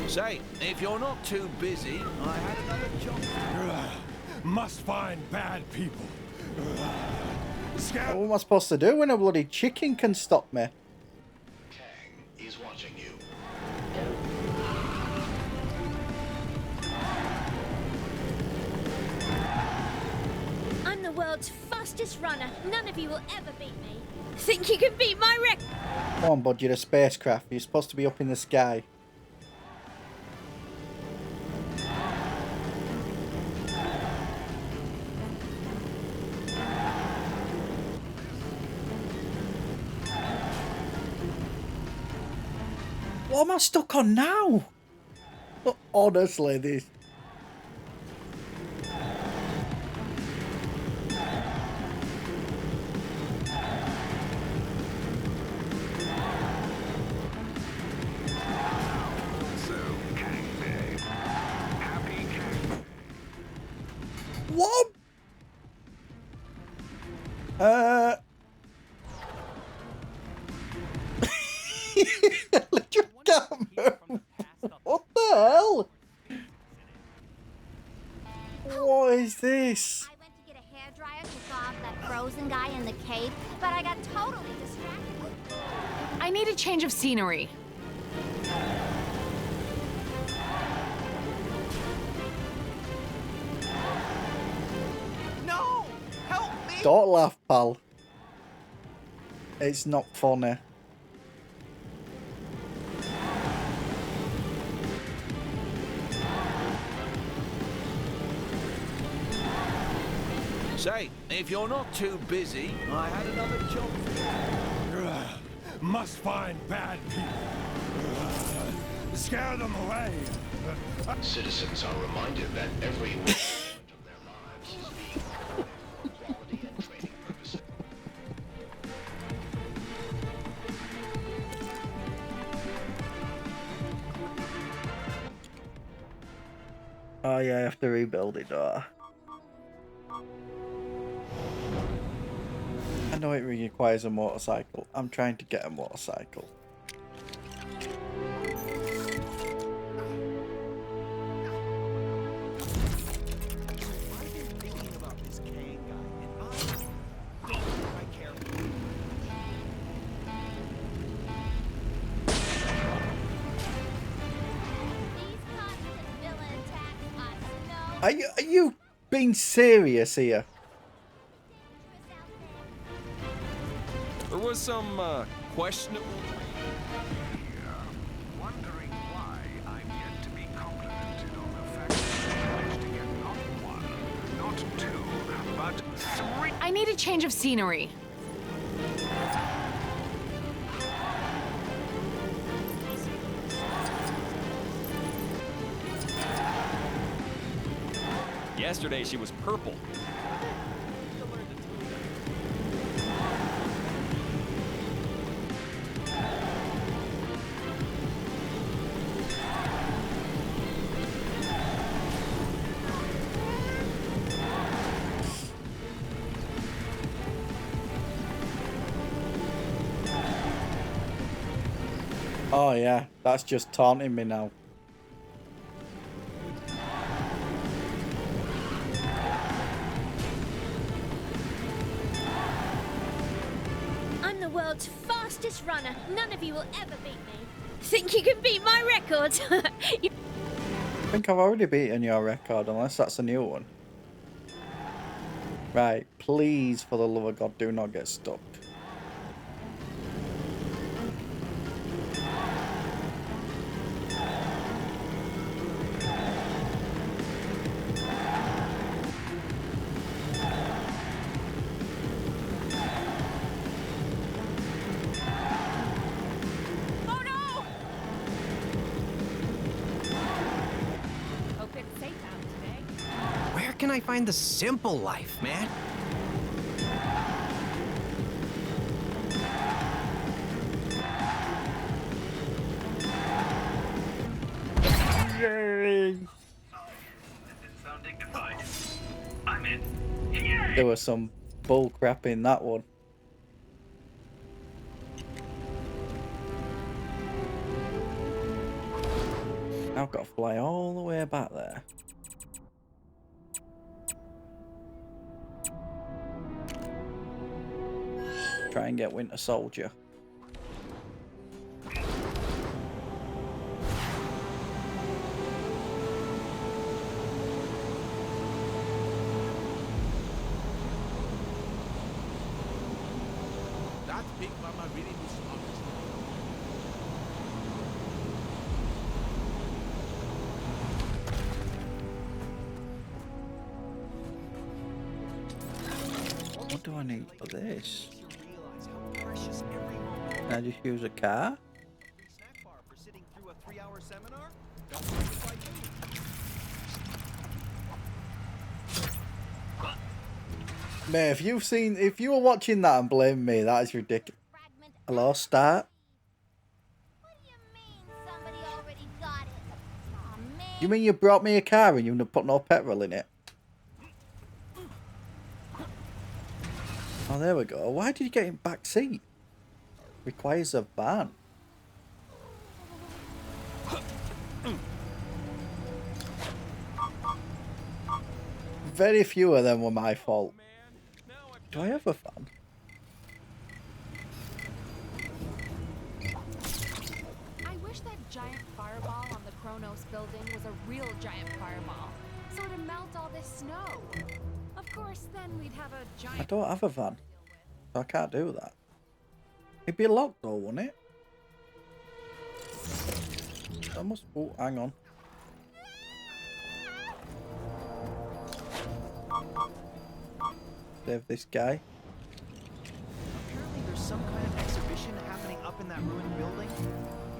Say, if you're not too busy, I had another job. Must find bad people. What am I supposed to do when a bloody chicken can stop me? Kang is watching you. I'm the world's world's fastest runner. None of you will ever beat me. Think you can beat my record? Come on, bud, you're a spacecraft. You're supposed to be up in the sky. What am I stuck on now? Honestly, this... What? What the hell? What is this? I went to get a hairdryer to thaw off that frozen guy in the cave, but I got totally distracted. I need a change of scenery. No! Help me! Don't laugh, pal. It's not funny. Say, if you're not too busy, I had another job for you. Must find bad people. Scare them away. Citizens are reminded that every moment of their lives is being for quality and training purposes. Oh yeah, I have to rebuild it, don't I? I know it requires a motorcycle. I'm trying to get a motorcycle. Are you being serious here? There was some questionable. Wondering why I'm yet to be complimented on the fact that I managed to get not one, not two, but three. I need a change of scenery. Yesterday she was purple. Oh yeah, that's just taunting me now. I'm the world's fastest runner. None of you will ever beat me. Think you can beat my record? I think I've already beaten your record, unless that's a new one. Right, please, for the love of God, do not get stuck. Where can I find the simple life, man? Yay! Sound dignified. I'm in. Yay! There was some bull crap in that one. I've got to fly all the way back there. Try and get Winter Soldier. hot pink mama really needs to What do I need for this? Can I just use a car? Man, if you were watching that and blaming me, that is ridiculous. Hello, start. You mean you brought me a car and you put no petrol in it? Oh, there we go. Why did you get in back seat? Requires a van. Very few of them were my fault. Do I have a van? I wish that giant fireball on the Kronos building was a real giant fireball, so it'd melt all this snow. Of course, then we'd have a giant... I don't have a van, so I can't do that. It'd be locked though, wouldn't it? I must... Oh, hang on. Save this guy. Apparently there's some kind of exhibition happening up in that ruined building.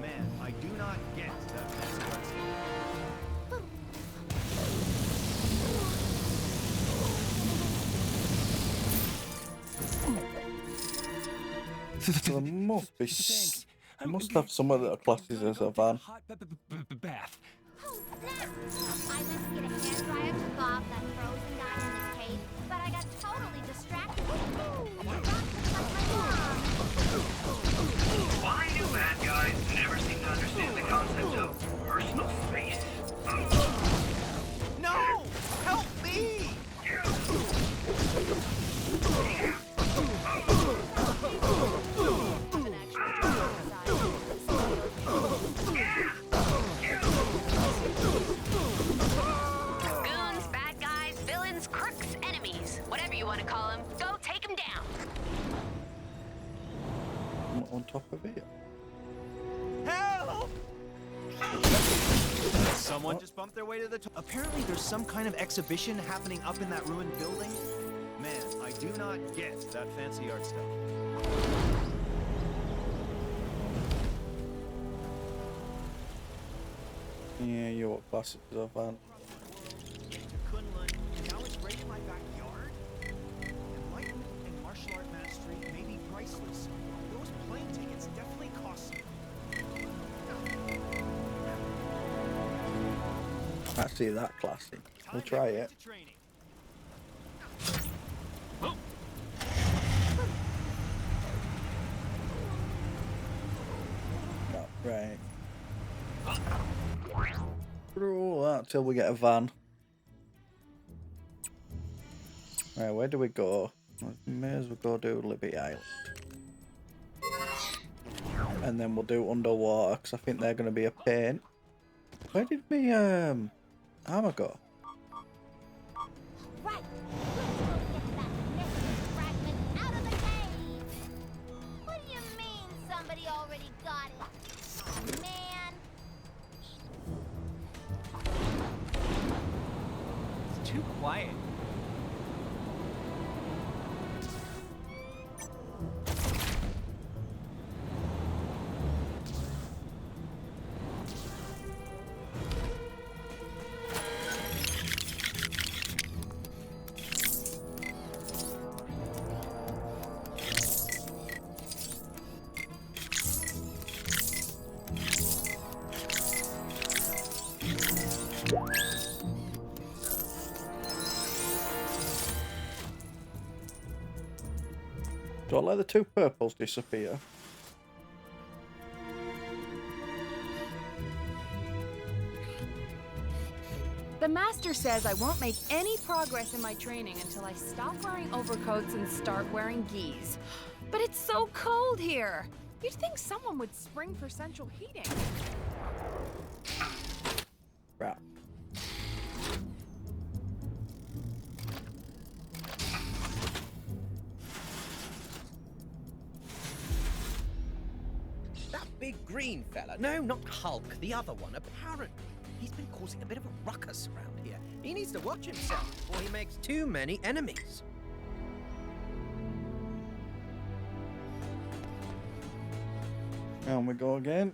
Man, I do not get that fancy art There must be... I must have some of the classes as a van. Bath. Oh, snap! I went to get a hairdryer to thaw off that frozen guy in the cave, but I got totally distracted. Why do bad guys never seem to understand the concept of personal space? No! Help me! Goons, bad guys, villains, crooks, enemies, whatever you want to call them, go take them down. I'm on top of it. Help! Someone just bumped their way to the top. Apparently there's some kind of exhibition happening up in that ruined building. Man, I do not get that fancy art stuff. Yeah, you're what class is a van. Now it's right in my backyard. Enlightenment and martial art mastery may be priceless. Those plane tickets definitely cost me. I see that classy. We'll try it. Right. Through that till we get a van. Right, where do we go? May as well go do Liberty Island. And then we'll do underwater, because I think they're going to be a pain. Where did me armor go? Right, let's go get that missing fragment out of the cave. What do you mean somebody already got it? Oh, man. It's too quiet. Don't let the two purples disappear. The master says I won't make any progress in my training until I stop wearing overcoats and start wearing gis. But it's so cold here. You'd think someone would spring for central heating. Crap. That big green fella. No, not Hulk, the other one. Apparently, he's been causing a bit of a ruckus around here. He needs to watch himself before he makes too many enemies. And we go again.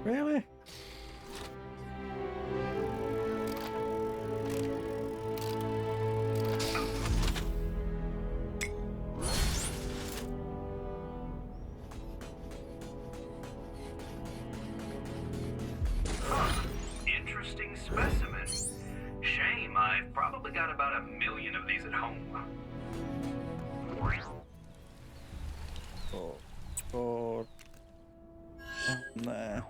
Really? Interesting specimen. Shame, I've probably got about 1 million of these at home. Oh. Nah.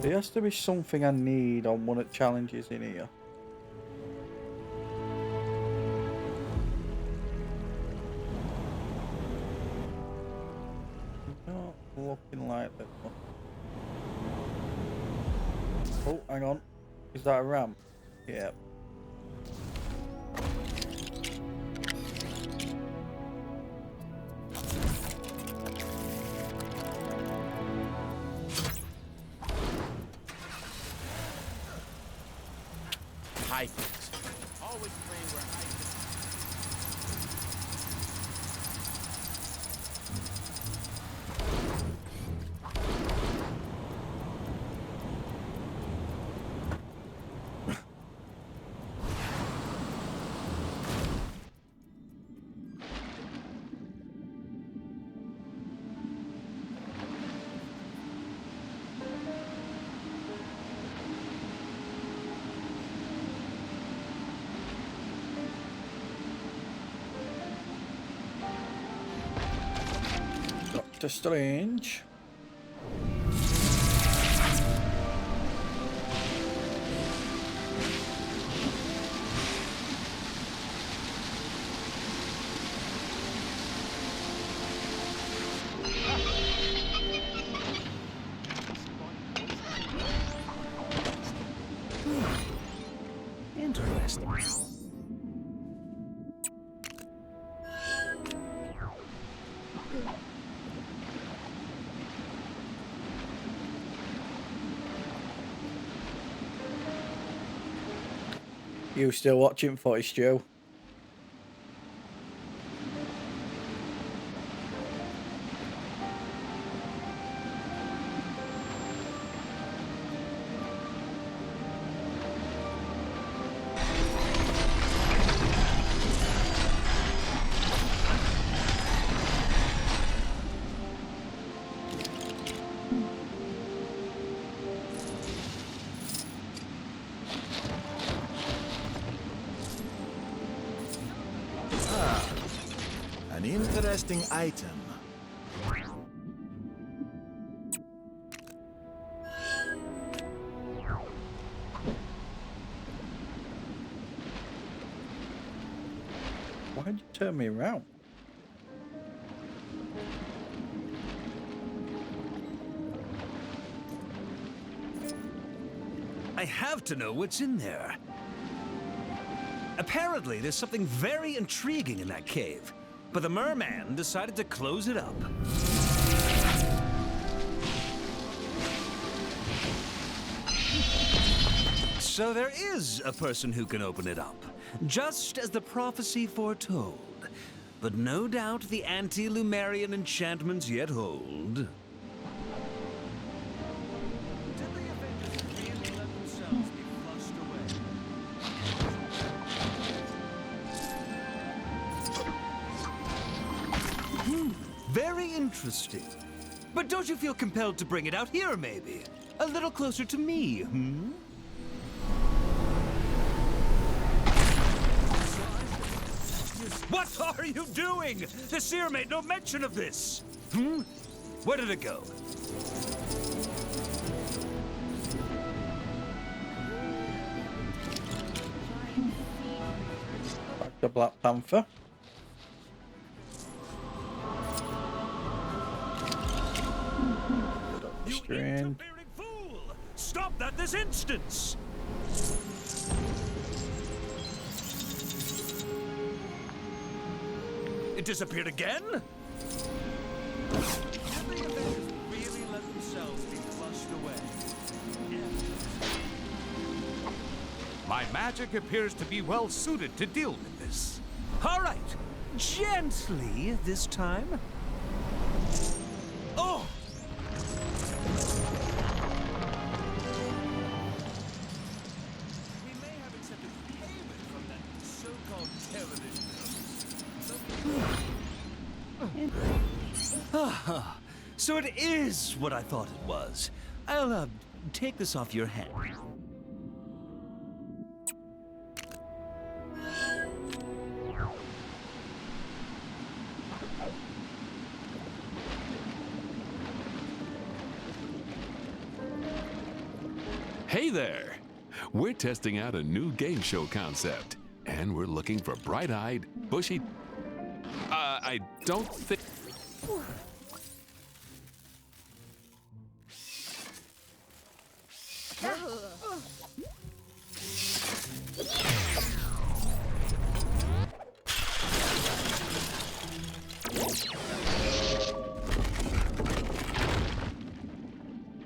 There has to be something I need on one of the challenges in here. Not looking like that. Oh, hang on. Is that a ramp? Yeah. High things. Always pray where I Doctor Strange. Interesting. You still watching footage, Joe? An interesting item. Why'd you turn me around? I have to know what's in there. Apparently, there's something very intriguing in that cave, but the merman decided to close it up. So there is a person who can open it up, just as the prophecy foretold. But no doubt the anti-Lumerian enchantments yet hold. Very interesting. But don't you feel compelled to bring it out here, maybe? A little closer to me, hmm? What are you doing? The seer made no mention of this. Hmm? Where did it go? The Black Panther. Strange. Stop that this instance! It disappeared again? Did the Avengers really let themselves be flushed away? My magic appears to be well suited to deal with this. All right, gently this time. Oh! We may have accepted payment from that so-called television Ah, so it is what I thought it was. I'll, take this off your hand. Hey there! We're testing out a new game show concept, and we're looking for bright-eyed, bushy... I don't think...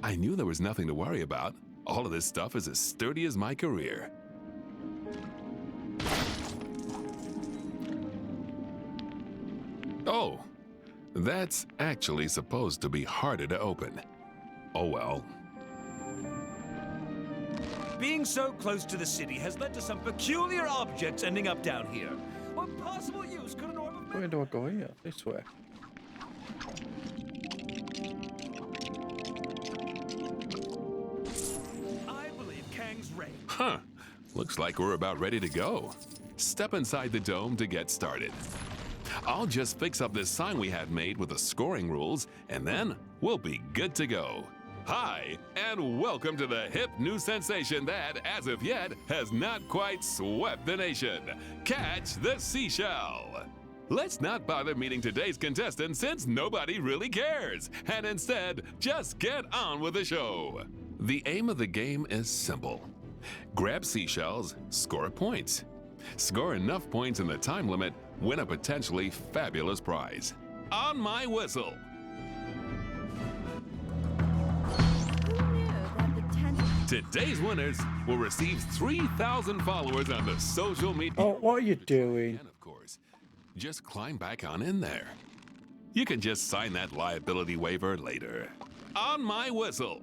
I knew there was nothing to worry about. All of this stuff is as sturdy as my career. Oh, that's actually supposed to be harder to open. Oh well. Being so close to the city has led to some peculiar objects ending up down here. What possible use could an orb of... Where do I go here? This way. I believe Kang's Ray. Huh. Looks like we're about ready to go. Step inside the dome to get started. I'll just fix up this sign we had made with the scoring rules, and then we'll be good to go. Hi, and welcome to the hip new sensation that, as of yet, has not quite swept the nation. Catch the Seashell. Let's not bother meeting today's contestant since nobody really cares, and instead, just get on with the show. The aim of the game is simple. Grab seashells, score points. Score enough points in the time limit, win a potentially fabulous prize. On my whistle. Today's winners will receive 3,000 followers on the social media. Oh, what are you doing? And of course, just climb back on in there. You can just sign that liability waiver later. On my whistle.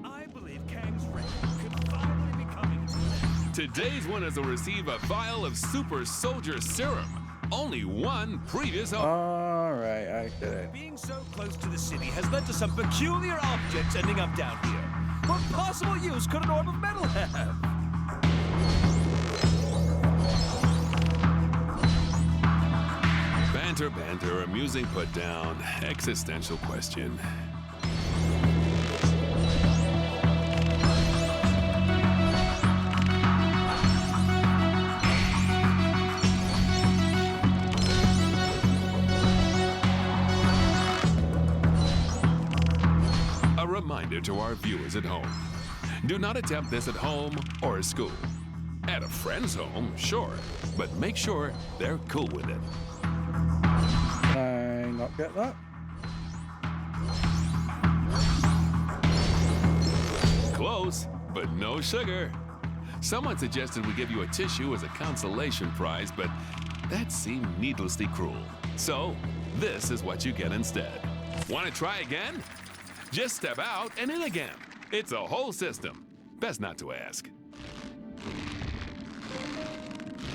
I believe Kang's Ray could finally be coming to an end. Today's winners will receive a vial of Super Soldier Serum. Only one previous owner. Alright, I get it. Being so close to the city has led to some peculiar objects ending up down here. What possible use could an orb of metal have? Banter, banter, amusing put down, existential question. A reminder to our viewers at home. Do not attempt this at home or at school. At a friend's home, sure, but make sure they're cool with it. Can I not get that? Close, but no sugar. Someone suggested we give you a tissue as a consolation prize, but that seemed needlessly cruel. So, this is what you get instead. Want to try again? Just step out and in again. It's a whole system. Best not to ask.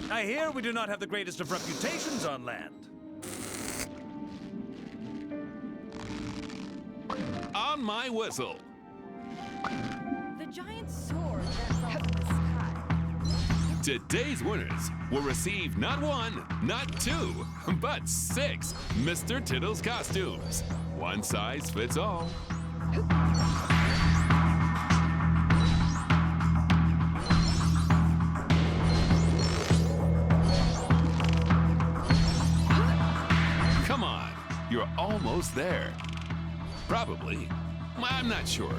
I hear we do not have the greatest of reputations on land. On my whistle. The giant sword that fell from the sky. Today's winners will receive not one, not two, but 6 Mr. Tittles costumes. One size fits all. almost there. Probably. I'm not sure.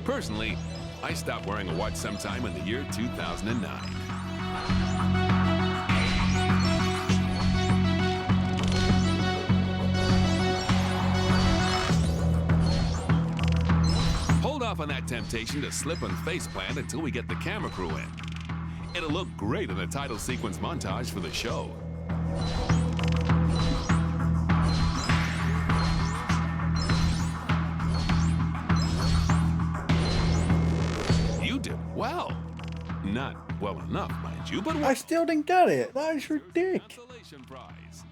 Personally, I stopped wearing a watch sometime in the year 2009. Hold off on that temptation to slip and faceplant until we get the camera crew in. It'll look great in the title sequence montage for the show. You did well. Not well enough, mind you, but I still didn't get it. That is ridiculous. Consolation prize.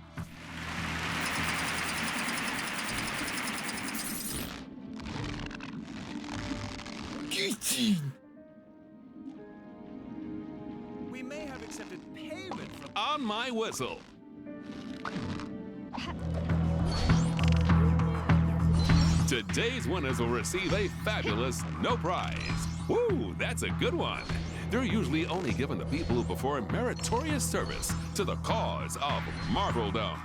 We may have accepted payment from... On my whistle. Today's winners will receive a fabulous no prize. Woo, that's a good one. They're usually only given to people who perform meritorious service to the cause of Marveldom.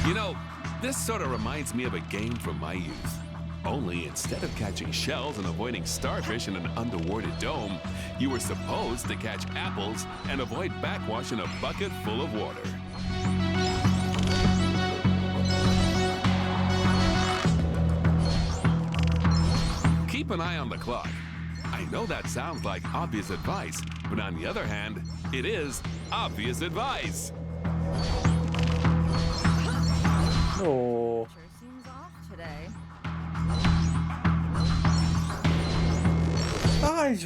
You know, this sort of reminds me of a game from my youth. Only instead of catching shells and avoiding starfish in an underwater dome, you were supposed to catch apples and avoid backwash in a bucket full of water. Keep an eye on the clock. I know that sounds like obvious advice, but on the other hand, it is obvious advice. Oh. Sure seems off today. Guys,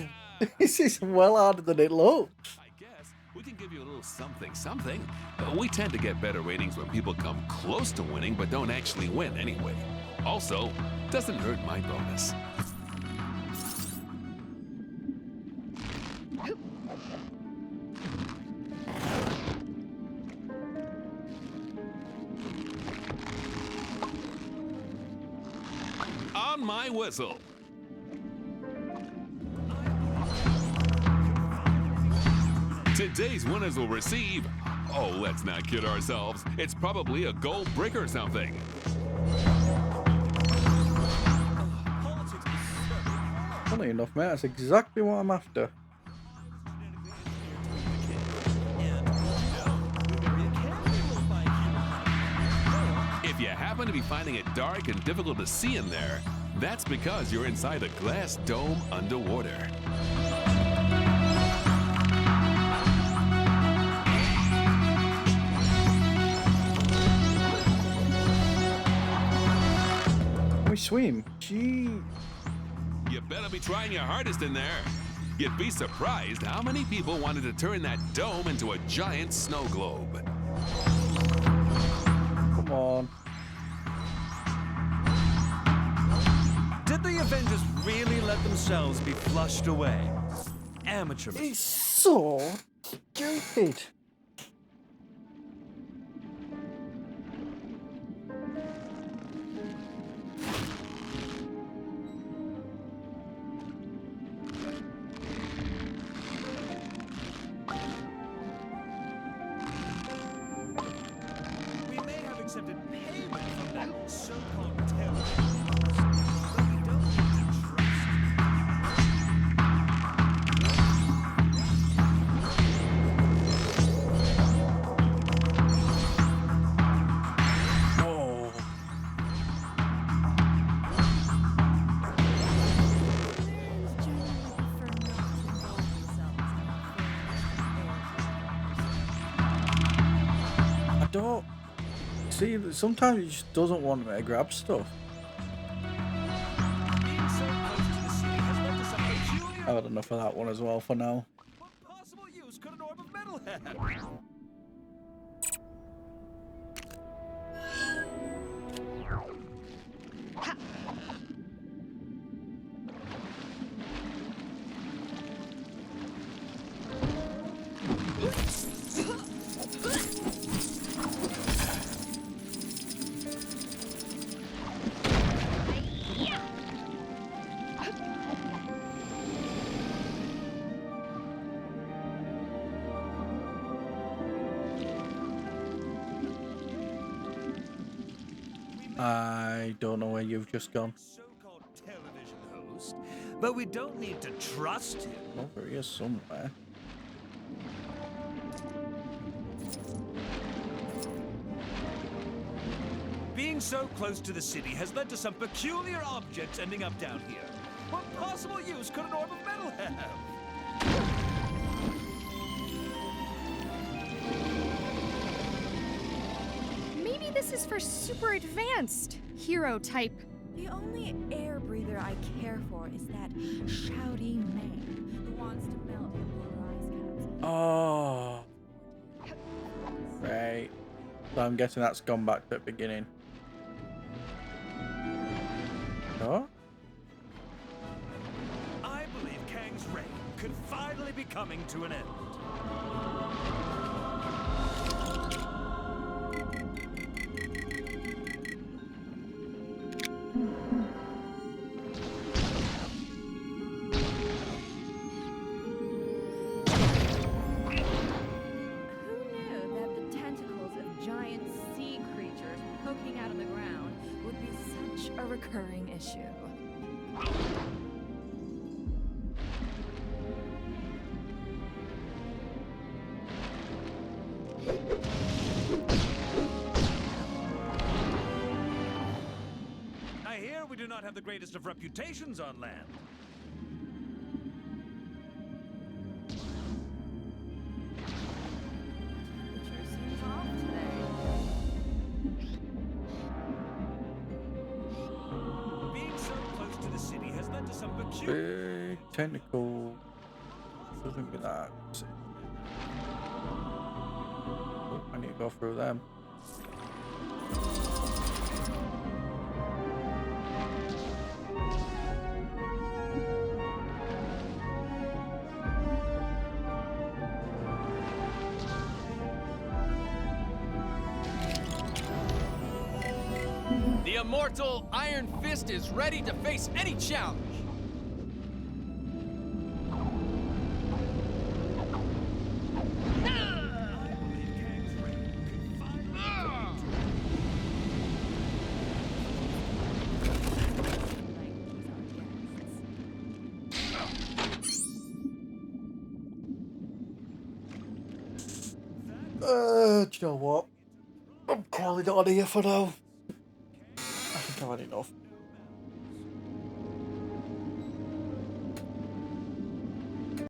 this is well harder than it looks. I guess we can give you a little something. We tend to get better ratings when people come close to winning but don't actually win anyway. Also, doesn't hurt my bonus. On my whistle. Today's winners will receive... Oh, let's not kid ourselves. It's probably a gold brick or something. Funny enough, mate, that's exactly what I'm after. If you happen to be finding it dark and difficult to see in there, that's because you're inside a glass dome underwater. We swim. Gee. You better be trying your hardest in there. You'd be surprised how many people wanted to turn that dome into a giant snow globe. Come on. Did the Avengers really let themselves be flushed away? Amateur. It's so stupid. We may have accepted payment from that so-called terrorist, but we don't need to trust. Oh. I don't see. Sometimes it just doesn't want me to grab stuff. Being so close to the city has led to some peculiar... I've had enough of that one as well for now. What possible use could an orb of metal have? I don't know where you've just gone. So-called television host, but we don't need to trust him. Over here somewhere. Being so close to the city has led to some peculiar objects ending up down here. What possible use could an orb of metal have? Maybe this is for super advanced hero type. The only air breather I care for is that shouty man who wants to melt and polar ice caps. Oh. Right. So I'm guessing that's gone back to the beginning. Oh? I believe Kang's reign could finally be coming to an end. Recurring issue. I hear we do not have the greatest of reputations on land. Big technical. Doesn't be that. Oh, I need to go through them. The immortal Iron Fist is ready to face any challenge. Do you know what? I'm calling it on here for now. I think I've had enough.